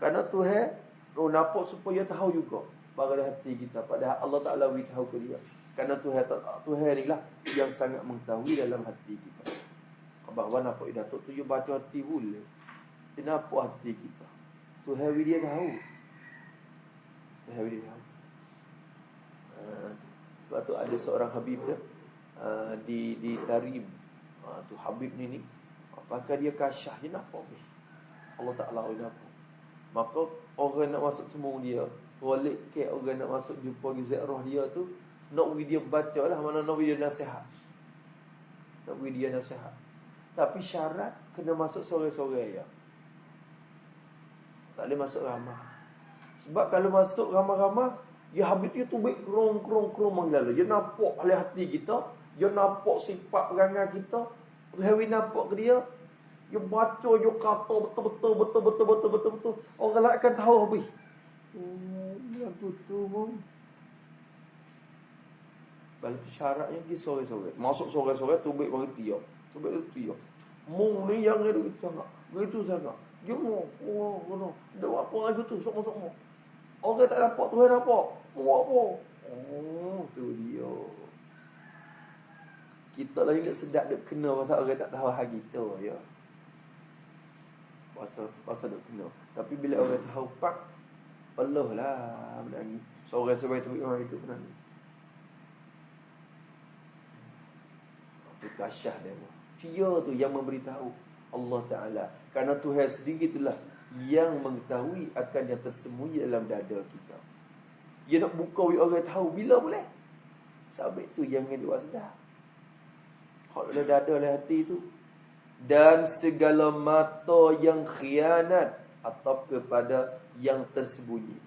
Kerana Tuhan nampak supaya tahu juga. dalam hati kita. Padahal Allah Ta'ala beritahu ke dia. Kerana Tuhan ni lah yang sangat mengetahui dalam hati kita. Abang nampak Datuk tu, you baca hati boleh. Kenapa hati kita? Tuhan dia tahu. Tuhan dia tahu. Sebab tu ada seorang Habib dia di Tarim. Tu Habib ni pakai dia kasyah. Dia nampak Allah Ta'ala nampak. Maka orang nak masuk semua dia, balik ke orang nak masuk jumpa ziarah dia tu, nak bagi dia baca lah, mana nak bagi dia nasihat. Nak bagi dia nasihat. Tapi syarat kena masuk sore-sore ya. Tak boleh masuk ramah. Sebab kalau masuk ramah-ramah, ya Habib dia tu baik krong lalu. Dia nampak oleh hati kita, dia nampak sifat perangai kita. Hewi nampak ke dia, dia baca, dia kata betul. Orang lain akan tahu habis. Yang tu pun. Balik syaratnya dia sore-sore. Masuk sore-sore tu baik berhenti ya. Tu baik berhenti ya. Mung ni yang ada sangat. Begitu sangat. Dia mau, dah apa lagi tu, sok-sok. Orang tak dapat, Tuhan dapat. Mau apa? Tu dia. Kita lagi tak sedap dia kena pasal orang tak tahu hal kita ya. Pasal dia kena. Tapi bila orang tahu pak, peluh lah benda ni. Seorang sebab itu orang itu benar ni. Itu kasyah dia. Dia tu yang memberitahu Allah Ta'ala. Kerana Tuhan sendiri itulah yang mengetahui akan yang tersembunyi dalam dada kita. Dia nak buka orang tahu bila boleh. Sebab itu yang dia buat sedar. Hak dalam dada dalam hati itu. Dan segala mata yang khianat atau kepada yang tersembunyi.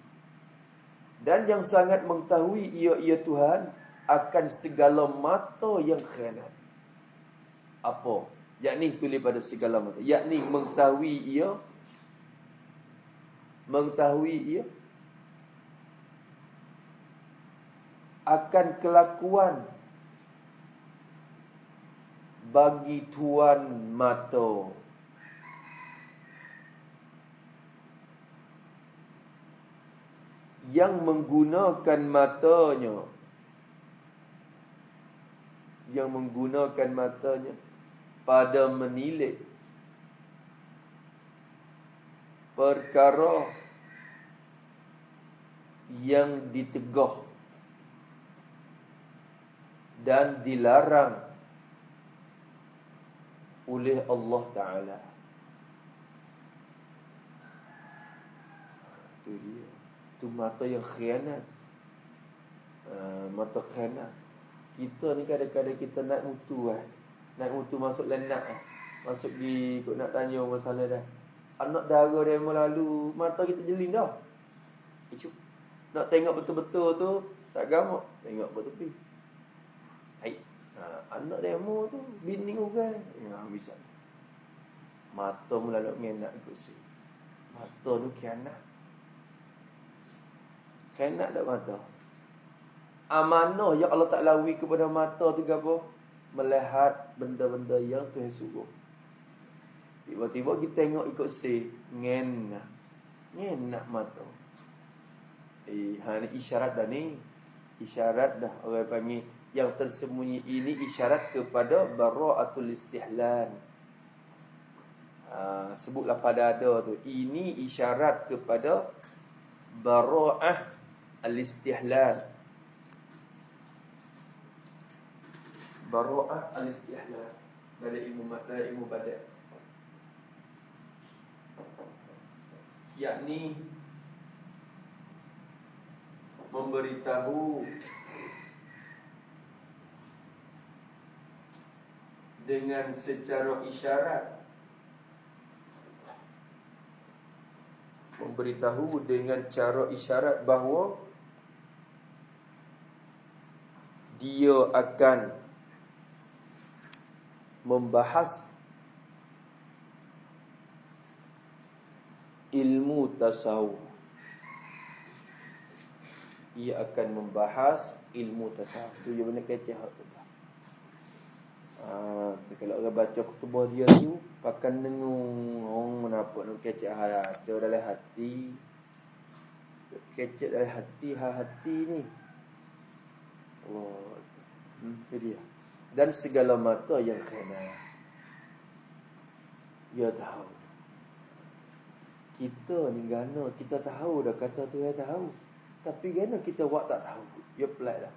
Dan yang sangat mengetahui ia Tuhan akan segala mata yang khianat. Apa? Yakni tulis pada segala mata. Yakni mengetahui ia akan kelakuan bagi tuan mata yang menggunakan matanya pada menilik perkara yang ditegah dan dilarang oleh Allah Ta'ala. Itu dia. Itu mata yang khianat. Mata khianat. Kita ni kadang-kadang kita naik mutu naik mutu masuk lenak masuk di kau nak tanya masalah dah. Anak dara dia lalu, mata kita jeling dah. Nak tengok betul-betul tu tak gamak, tengok betul-betul. Anak demo tu bini orang bisa. Mata melalui ngenak ikut si. Mata tu khianat. Khianat tak mata. Amanah yang Allah tak lawi kepada mata tu apa? Melihat benda-benda yang Tuhan suruh. Tiba-tiba kita tengok ikut si ngenak. Ngenak mata. Ni isyarat dah ni. Isyarat dah orang panggil yang tersembunyi ini isyarat kepada bara'atul istihlan. Sebutlah pada ada tu. Ini isyarat kepada bara'ah al-istihlan. Bara'ah al-istihlan dari ilmu badan. Yakni memberitahu dengan secara isyarat, memberitahu dengan cara isyarat bahawa dia akan membahas ilmu tasawuf. Ia akan membahas ilmu tasawuf. Itu yang benar keceh. Kalau orang baca khutbah dia tu pakai nengung, kenapa nak kecek hati dalam hati. kecek dari hati ni. Allah. Itu dia. Dan segala mata yang kena. Dia tahu. Kita ni gana kita tahu dah kata Tuhan tahu. Tapi gana kita buat tak tahu. Dia pelik dah.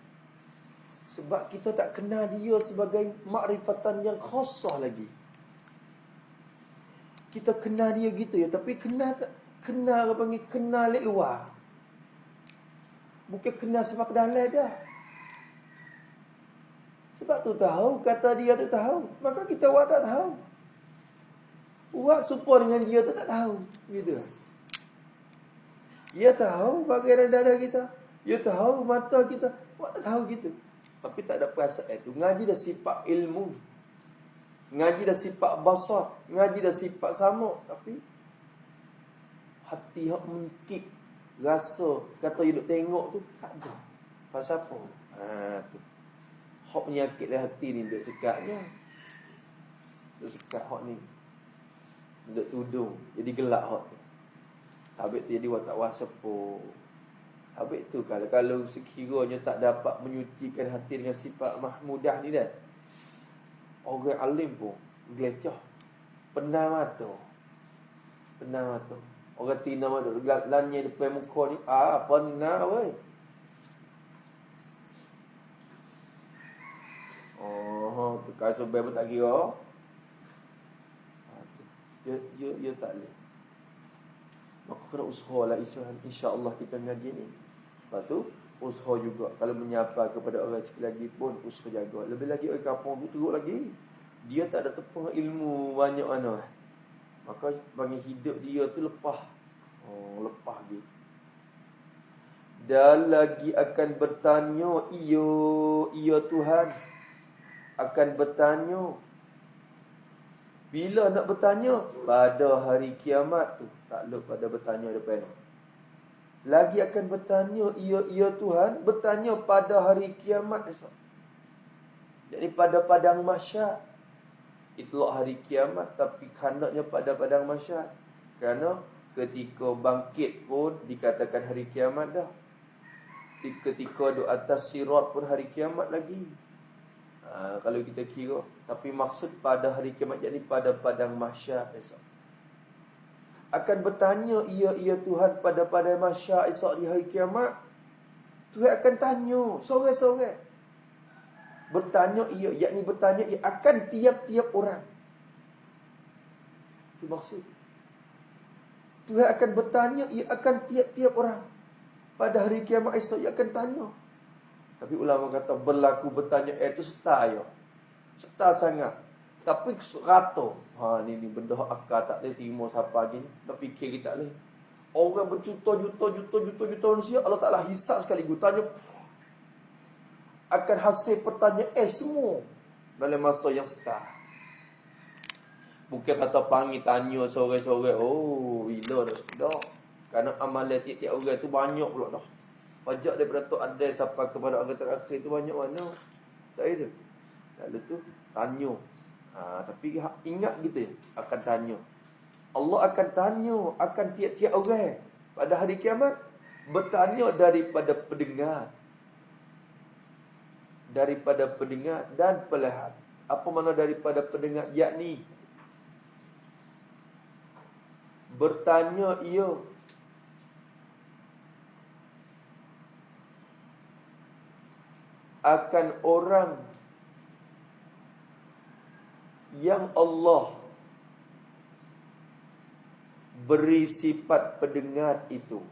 Sebab kita tak kenal dia sebagai makrifatan yang khasah lagi. Kita kenal dia gitu ya, tapi kenal apa panggil kenal lek luar. Bukan kenal sebab dalam dah. Sebab tu tahu, kata dia tu tahu, maka kita buat tak tahu. Buat serupa dengan dia tu tak tahu. Gitu. Dia tahu bagian dada kita. Dia tahu mata kita. Buat tak tahu gitu. Tapi tak ada perasaan itu. Ngaji dah sifat ilmu. Ngaji dah sifat basar. Ngaji dah sifat sama. Tapi hati hak mengkik. Rasa kata hidup tengok tu tak ada. Pasal apa? Tu. Hak penyakit dalam hati ni duduk sekatnya. Duduk sekat hak ni. Duduk tudung. Jadi gelak hak tu. Habis tu jadi watak wasepo. Habis tu kalau sekiranya tak dapat menyucikan hati dengan sifat mahmudah ni dah. Orang alim pun gelecah. Penah mata. Orang tina mata lanya depan muka ni. Penah weh. Tu kalau sebab pun tak kira. Ya tak boleh. Maka kena usaha lah insya-Allah kita ngaji ni. Lepas tu usaha juga kalau menyapa kepada orang sekali pun usaha jaga. Lebih lagi orang kampung tu teruk lagi. Dia tak ada tepung ilmu banyak mana. Maka bagi hidup dia tu lepas. Lepas dia. Dan lagi akan bertanya, iya Tuhan. Akan bertanya. Bila nak bertanya? Pada hari kiamat tu. Tak lupa pada bertanya depan. Lagi akan bertanya, iya Tuhan. Bertanya pada hari kiamat esok. Jadi pada padang mahsyar. Itulah hari kiamat. Tapi kandaknya pada padang mahsyar. Kerana ketika bangkit pun dikatakan hari kiamat dah. Ketika duduk atas sirat pun hari kiamat lagi. Kalau kita kira. Tapi maksud pada hari kiamat, jadi pada padang mahsyar esok. Akan bertanya, iya Tuhan, pada padang mahsyar esok di hari kiamat. Tuhan akan tanya sorang-sorang. Bertanya ia, yakni bertanya ia akan tiap-tiap orang. Itu maksud. Tuhan akan bertanya ia akan tiap-tiap orang. Pada hari kiamat esok ia akan tanya. Tapi ulama kata berlaku bertanya itu setaya. Serta sangat. Tapi rata. Ni benda akal tak boleh terima siapa lagi ni. Tak fikir kita tak boleh. Orang berjuta-juta manusia Allah Ta'ala hisap sekaligus. Tanya. Akan hasil pertanyaan semua. Dalam masa yang setah. Bukan kata panggil tanya sore-sore. Bila dah sudah. Kerana amalan tiap-tiap orang tu banyak pula dah. Pajak daripada tu ada sampai kepada orang terakhir tu banyak mana. Tak itu. Lalu tu tanya. Tapi ingat gitu ya. Akan tanya. Allah akan tanya. Akan tiap-tiap orang. Pada hari kiamat. Bertanya daripada pendengar. Daripada pendengar dan pelihat. Apa makna daripada pendengar? Yakni. Bertanya ia. Akan orang yang Allah beri sifat pendengar itu.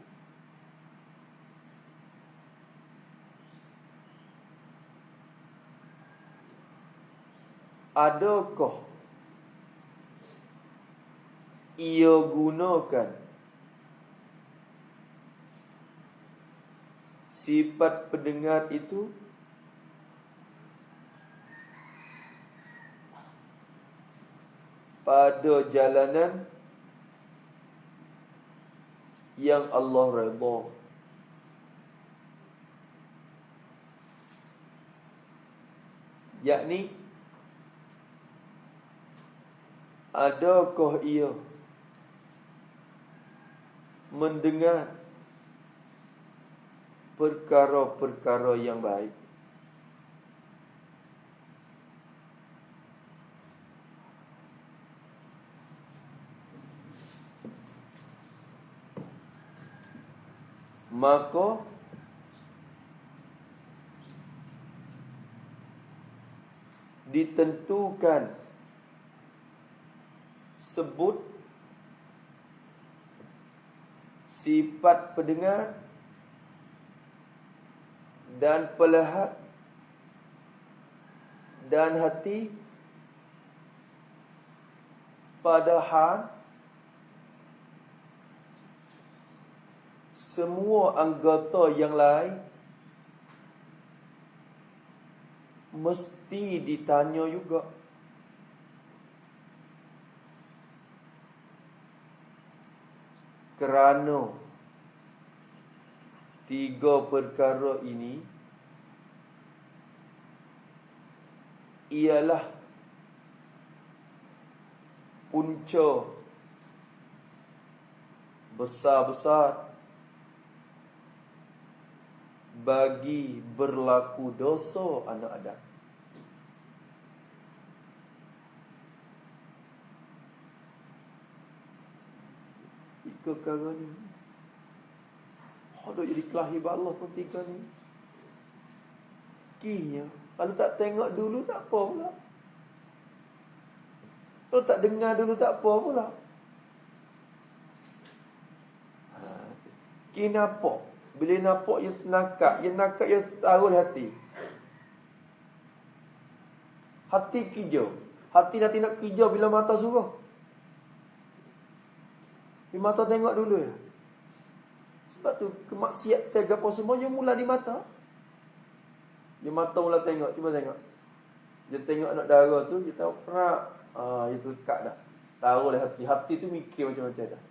Adakah ia gunakan sifat pendengar itu pada jalanan yang Allah redha? Yakni adakah ia mendengar perkara-perkara yang baik. Maka ditentukan sebut sifat pendengar dan pelihat dan hati, padahal semua anggota yang lain mesti ditanya juga. Kerana tiga perkara ini ialah punca besar-besar bagi berlaku dosa anak Adam. Tiga perkara ni ada jadi kelahi Allah pun tiga ni. Kihnya kalau tak tengok dulu tak apa pula. Kalau tak dengar dulu tak apa pula. Ki nampak. Bila nampak yang nakak, yang taruh hati. Hati kijau. Hati nanti nak kijau bila mata suruh. Di mata tengok dulu ya. Sebab tu kemaksiatan apa semua dia mula di mata. Dia mata mula tengok, cuba tengok. Dia tengok anak dara tu, dia tahu perak. Itu dekat dah. Taruhlah hati. Hati tu mikir macam-macam dah.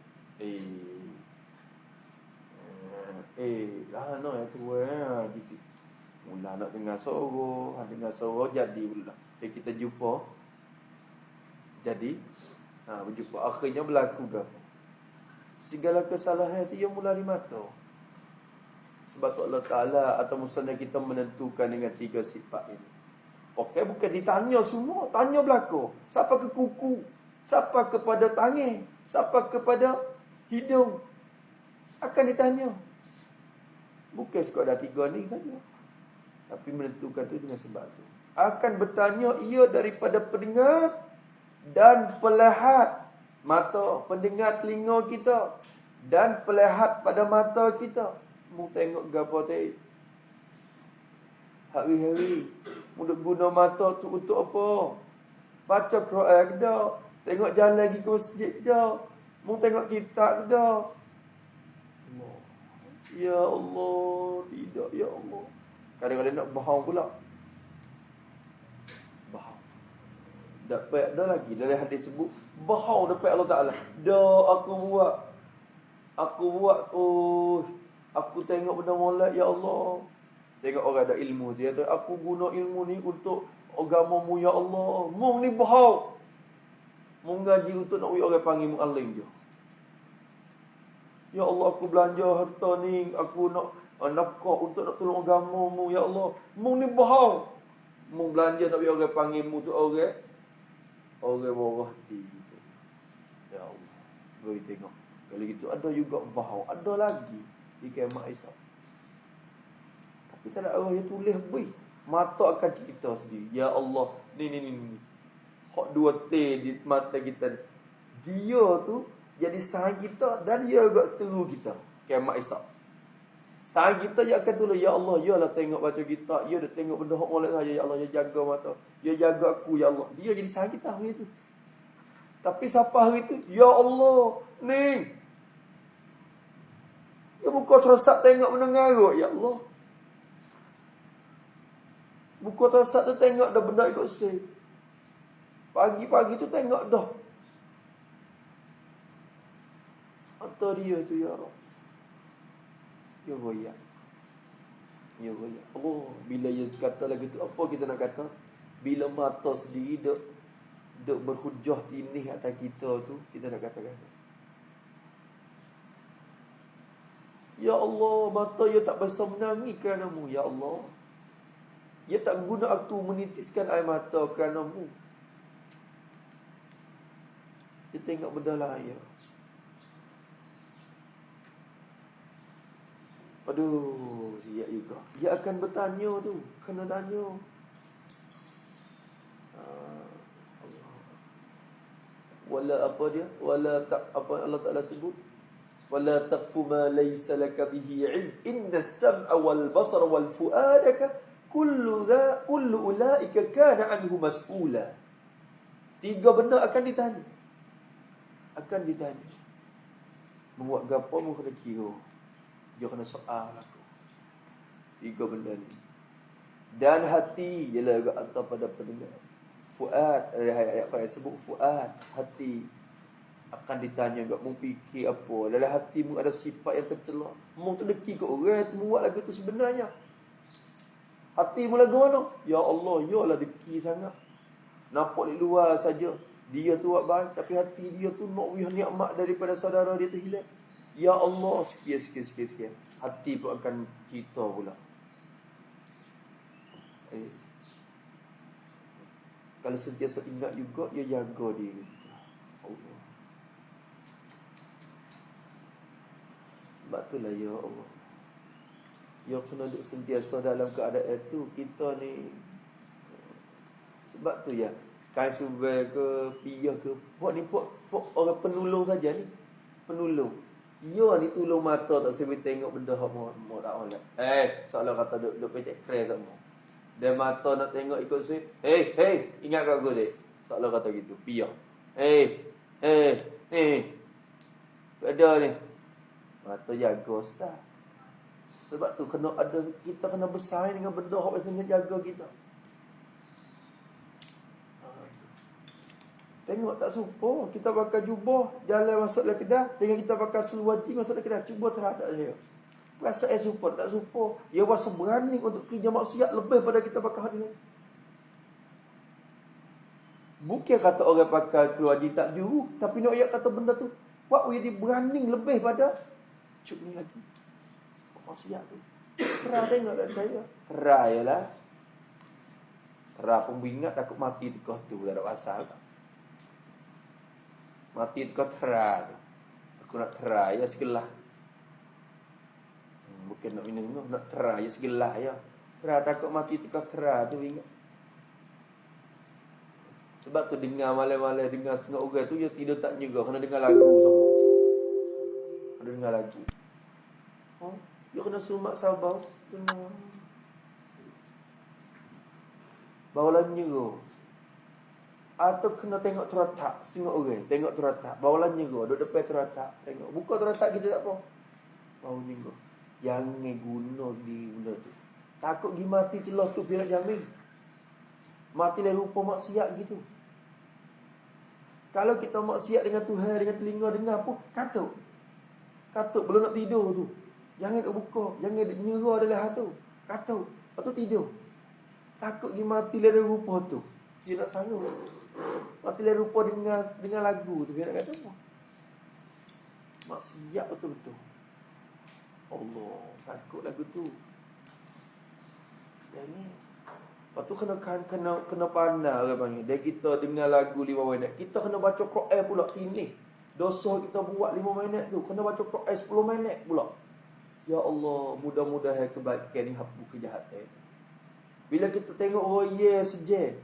No yang tu gitu. Mula nak dengar suara, jadi pula. Kita jumpa. Jadi berjumpa. Akhirnya berlaku ke apa? Segala kesalahan itu yang mula di mata. Sebab tu Allah Ta'ala atau Musnah kita menentukan dengan tiga sifat ini. Okey, bukan ditanya semua. Tanya belaka. Siapa ke kuku? Siapa kepada tangan? Siapa kepada hidung? Akan ditanya. Bukan sekadar tiga ni saja. Tapi menentukan tu dengan sebab tu. Akan bertanya ia daripada pendengar dan pelihat. Mata, pendengar telinga kita. Dan pelihat pada mata kita. Mu tengok gapo tadi. Hari-hari mu duk guna mata tu untuk apa? Baca Quran ke dak? Tengok jalan lagi ke masjid ke dak? Mu tengok kitab ke dak? Ya Allah, tidak ya Allah. Kadang-kadang nak bohong pula. Bohong. Dapat ada lagi dalam hadis sebut bohong dapat Allah Taala. Dak aku buat aku tengok benda molek ya Allah. Tengok orang ada ilmu dia tu, aku guna ilmu ni untuk agamamu ya Allah. Mung ni bohong. Mung ngaji untuk nak orang panggil muallim je. Ya Allah, aku belanja harta ni, aku nak nafkah untuk nak tolong agamamu ya Allah. Mung ni bohong. Mung belanja nak orang panggil mu tu orang borah hati gitu. Ya Allah. Bagi tengok. Kalau gitu ada juga bohong, ada lagi di kiamat esok. Tapi tak ada orang yang tulis lebih. Mata akan cerita sendiri. Ya Allah, ni. Hak 2T di mata kita. Dia tu jadi sahaja kita dan dia juga seteru kita. Kiamat esok. Sahaja kita dia akan tulis, ya Allah, ya lah tengok baca kita, ya dah tengok benda hak molek saja ya Allah, ya jaga mata. Ya jaga aku ya Allah. Dia jadi sahaja kita hari tu. Tapi siapa hari tu? Ya Allah, ni. Dia buka terosak tengok mendengar ya Allah. Buka terosak tu tengok dah benda ikut save. Pagi-pagi tu tengok dah. Atau dia tu ya Allah. Ya goyak. Ya goyak. Oh, bila dia kata lagi tu apa kita nak kata? Bila mata sendiri duk berhujah tinih atas kita tu, kita nak kata-kata. Ya Allah, mata ia tak bisa menangis kerana-Mu. Ya Allah, ia tak guna aku menitiskan air mata kerana-Mu. Dia tengok benda lain. Aduh, siap juga. Dia akan bertanya tu. Kena tanya. Wala apa dia? Wala tak apa Allah Taala sebut? Wala taqfu ma laysa laka bihi ilm. Inna as-sam'a wal basara wal fu'adaka kullu ulaika kana anhu mas'ula. 3 benda akan ditanya. Akan ditanya. Membuat gapo mu kena kira. Dia kena soal aku. 3 benda ni. Dan hati ialah agak atas pada pendengar. Fuad, ayat-ayat Quran sebut fuad, hati akan ditanya agak mu fikir apa. Dalam hatimu ada sifat yang tercela. Mu tu deki ke orang tu buat lagu tu sebenarnya. Hatimu lagu mana? Ya Allah, yalah deki sangat. Nampak di luar saja dia tu buat baik, tapi hati dia tu nak wih nikmat daripada saudara dia tu hilang. Ya Allah, sikit. Hati pun akan kita pula. Kalau sentiasa ingat juga, dia jaga diri kita. Allah. Sebab itulah ya Allah, ya kena duduk sentiasa dalam keadaan itu. Kita ni, sebab tu ya, kain subel ke, piyah ke, buat ni buat orang penolong saja ni. Penolong. Ya ni tolong mata tak sampai tengok benda hak mau tak oleh. Seolah kata duk pecek kre tak mau. Dia mata nak tengok ikut si. Hey, ingat kau aku dek. Seolah kata gitu. Piyah. Ada ni. Mata jaga ustaz. Sebab tu kena ada, kita kena bersaing dengan benda hak biasanya jaga kita. Tengok tak serupa. Kita pakai jubah, jalan masuk dalam kedah, dengan kita pakai seluar jeans masuk dalam kedah. Cuba terhadap saya. Perasaan serupa, tak serupa. Ia rasa berani untuk kerja maksiat lebih pada kita pakai hari ni. Bukan kata orang pakai keluar jeans tak juru, tapi nak ayat kata benda tu, buat dia berani lebih pada cuk ni lagi. Maksiat tu. Terah tengok tak saya. Terah ialah. Terah pun ingat takut mati tekah tu. Tak ada pasal tak. Mati tekah terah tu. Aku nak terah ya segelah. Bukan nak minum, nak terah ya segelah ya. Terah takut mati tekah terah tu ingat. Sebab tu dengar malam-malam, dengar setengah orang tu dia tidur tak nyegah. Kena dengar lagu semua. Kena dengar lagu. Dia kena sumak sabar. Dengar. Bawalah nyegah. Atau kena tengok teratak. Setengah orang tengok teratak. Bawalah nyegah. Duduk depan teratak. Tengok. Buka teratak kita tak apa. Bawa nyegah. Jangan guna di benda tu. Takut pergi mati celah tu biar jamin. Mati lah rupa maksiat gitu. Kalau kita maksiat dengan Tuhan, dengan telinga dengar pun katuk. Katuk belum nak tidur tu. Jangan nak buka, jangan nyerah dalam hati tu. Katuk. Lepas tu tidur. Takut pergi mati lah rupa tu. Dia nak sanggup. Mati lah rupa dengan lagu tu. Biar nak kata apa? Maksiat betul-betul. Allah, takut lagu tu. Yang ni. Lepas tu kena pandai orang panggil. Dia kita dengar lagu 5 minit. Kita kena baca Quran pula sini. Dosa kita buat 5 minit tu. Kena baca Quran 10 minit pula. Ya Allah, mudah-mudahan kebaikan ni hapus kejahatan. Bila kita tengok roya sejak.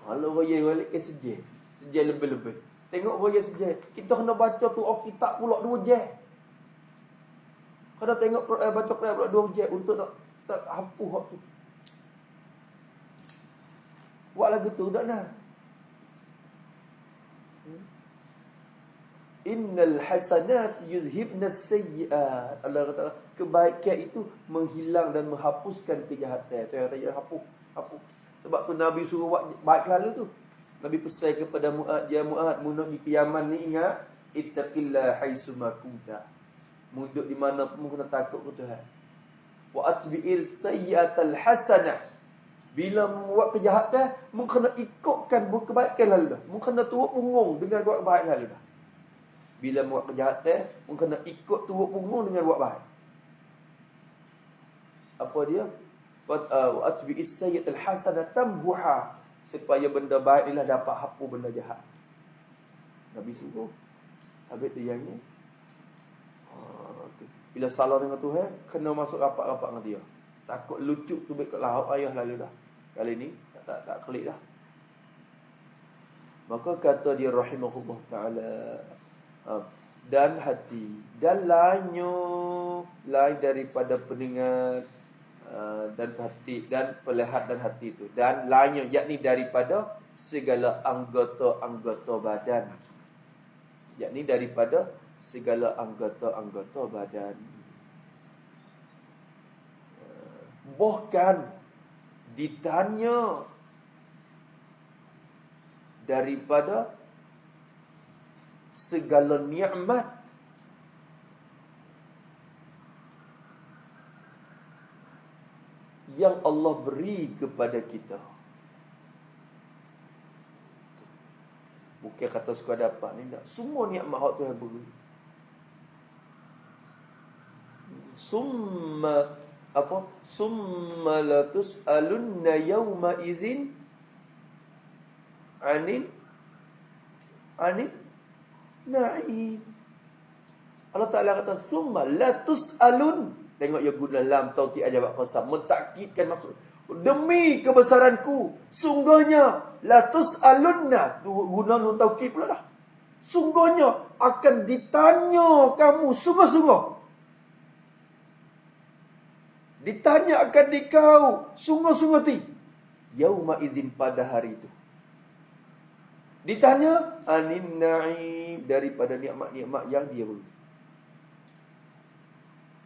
Kalau roya balik ke sejak. Sejak lebih-lebih. Tengok roya sejak. Kita kena baca tu kitab pula 2 jam. Kena tengok Quran, baca Quran pula 2 jam untuk nak hapus hak tu. Buat lagu tu tak nak. Innal hasanat yudhibna sayyi'at. Allah kata kebaikan itu menghilang dan menghapuskan kejahatan. Tu yang kata hapus. Sebab tu Nabi suruh buat baik lalu tu. Nabi pesan kepada Mu'ad, ya Mu'ad, mu nak pergi Yaman ni ingat, ittaqillah haitsu ma kunta. Mu duduk di mana pun kena takut ke Tuhan. Wa atbi'il sayyi'atal hasanah. Bila membuat kejahatan, mu kena ikutkan kebaikan lalu dah. Mu kena turut punggung dengan buat baik lalu dah. Bila buat kejahatan, mu kena ikut turut punggung dengan buat baik. apa dia? Wa atbi'is sayyi'atal hasanata tamhuha, supaya benda baik ni lah dapat hapus benda jahat. Nabi suruh. Habis tu yang ni bila salah dengan Tuhan, kena masuk rapat-rapat dengan dia. Takut lucuk tu baik kat laut, ayah lalu dah. Kali ni tak klik dah. Maka kata dia rahimahullah ta'ala, dan hati, dan lainnya, lain daripada pendengar dan hati, dan pelihat dan hati itu, dan lainnya, yakni daripada segala anggota-anggota badan, yakni daripada segala anggota-anggota badan. Bahkan ditanya daripada segala nikmat yang Allah beri kepada kita. Bukan kata suka dapat ni, tak. Semua nikmat hak Tuhan beri. Summa la tus'alunna yawma izin anil na'im. Allah Ta'ala kata summa la tus'alun. Tengok ya guna lam taukid ajab qasam, mentakkidkan maksud demi kebesaranku, sungguhnya la tus'alunna, guna nun taukid pula dah. Sungguhnya akan ditanya kamu, sungguh-sungguh. Ditanya akan dikau, sungguh-sungguh ti. Yauma izin, pada hari itu. Ditanya anin na'im, daripada nikmat-nikmat yang dia beri.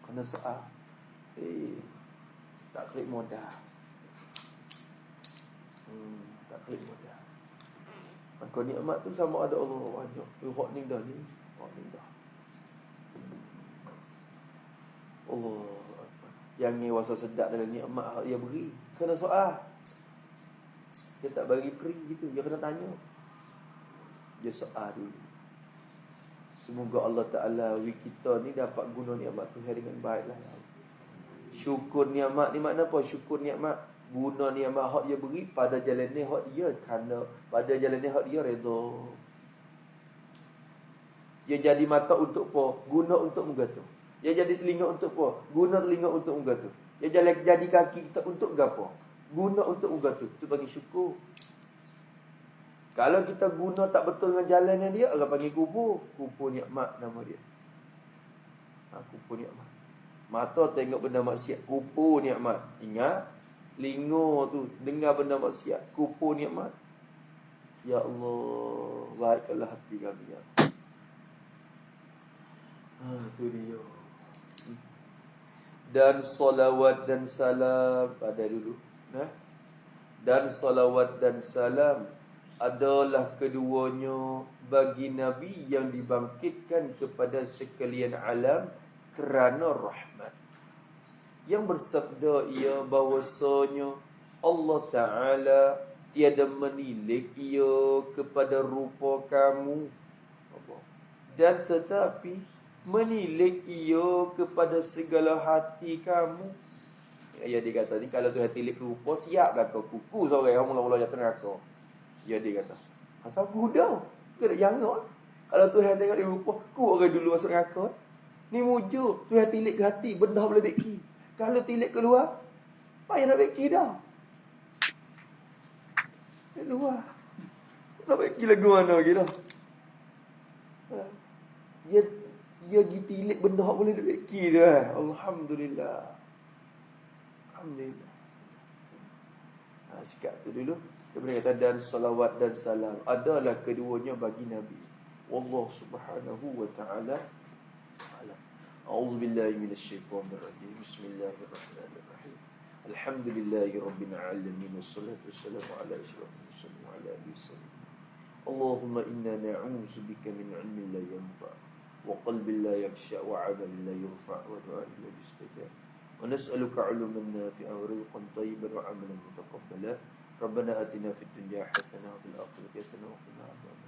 Kena soal. Tak klik modal. Tak klik modal. Maka nikmat tu sama ada Allah banyak. Hak ni dah ni. Hak ni dah. Allah. Yang ni rasa sedap dalam nikmat hak dia beri. Kena soal. Dia tak bagi free gitu. Dia kena tanya. Dia soal dulu. Semoga Allah Ta'ala kita ni dapat guna nikmat Tuhan dengan baiklah. Syukur nikmat ni makna apa? Syukur nikmat, guna nikmat hak dia beri pada jalan ni hak dia, kerana pada jalan ni hak dia redha. Dia jadi mata untuk apa? Guna untuk menggatu. Dia jadi telinga untuk apa? Guna telinga untuk menggatu. Dia jadi kaki kita untuk gapo? Guna untuk menggatu. Itu bagi syukur. Kalau kita guna tak betul dengan jalannya dia, orang panggil kubur. Kubur nikmat nama dia. Kubur nikmat. Mata tengok benda maksiat, kubur nikmat. Ingat, telinga tu dengar benda maksiat, kubur nikmat. Ya Allah, baikkanlah hati kami ya. Itu dia. Dan salawat dan salam pada dulu. Dan salawat dan salam adalah keduanya bagi Nabi yang dibangkitkan kepada sekalian alam kerana rahmat. Yang bersabda ia bahawasanya Allah Ta'ala tiada menilik ia kepada rupa kamu, dan tetapi menilik ia kepada segala hati kamu. Ya dia kata ni, kalau Tuhan tilik rupa, siap dah kau kuku seorang yang mula-mula jatuh neraka. Ya dia kata, asal budak kena jangan. Kalau Tuhan tengok dia rupa, ku orang dulu masuk neraka. Ni mujur, Tuhan tilik ke hati, benda boleh beki. Kalau tilik keluar, payah nak beki dah. Keluar, nak beki lagu mana lagi dah. Dia tilik benda boleh beki tu. Alhamdulillah. Alhamdulillah. Sikap tu dulu. Kemudian kata dan salawat dan salam adalah keduanya bagi Nabi. Wallahu subhanahu wa ta'ala alam. A'udzu billahi minasyaitonir rajim. Bismillahirrahmanirrahim. Alhamdulillahi rabbil alamin wassalatu wassalamu ala asyrafil mursalin wa ala alihi wasallam. Allahumma inna na'udzu bika min 'ilmin la yanfa' wa qalbin la yakhsha' wa 'amalin la yurfa' wa du'a'in la yustajab. Wa nas'aluka 'ilman nafi'an wa rizqan thayyiban wa 'amalan mutaqabbalan. Rabbana atina fid dunya hasanah wa fil akhirati hasanah wa qina adzaban.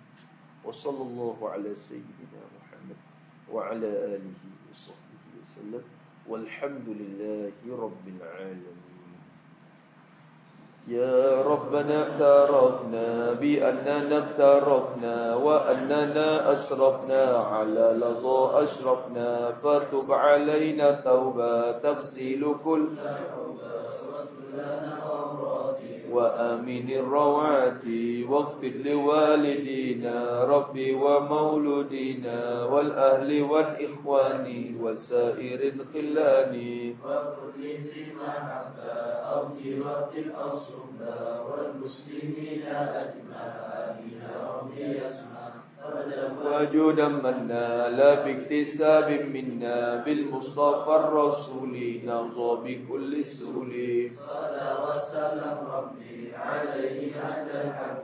Wa sallallahu ala sayyidina Muhammad wa ala alihi wa sahbihi wasallam. walhamdulillahi rabbil alamin. يا ربنا اعترفنا بأننا اقترفنا وأننا أشرفنا على لظى أشرفنا فتب علينا توبة تغسل كل وآمن الروعات واغفر لوالدينا ربي ومولودينا والأهل والإخوان وسائر الخلان وكل ذي محبة أو جوات الأصحاب والمسلمين أجمعين ربي يسمع وجودا منا لا باكتساب منا بالمصطفى الرسول نرضى بكل السهول صلى وسلم ربي عليه عند الحمد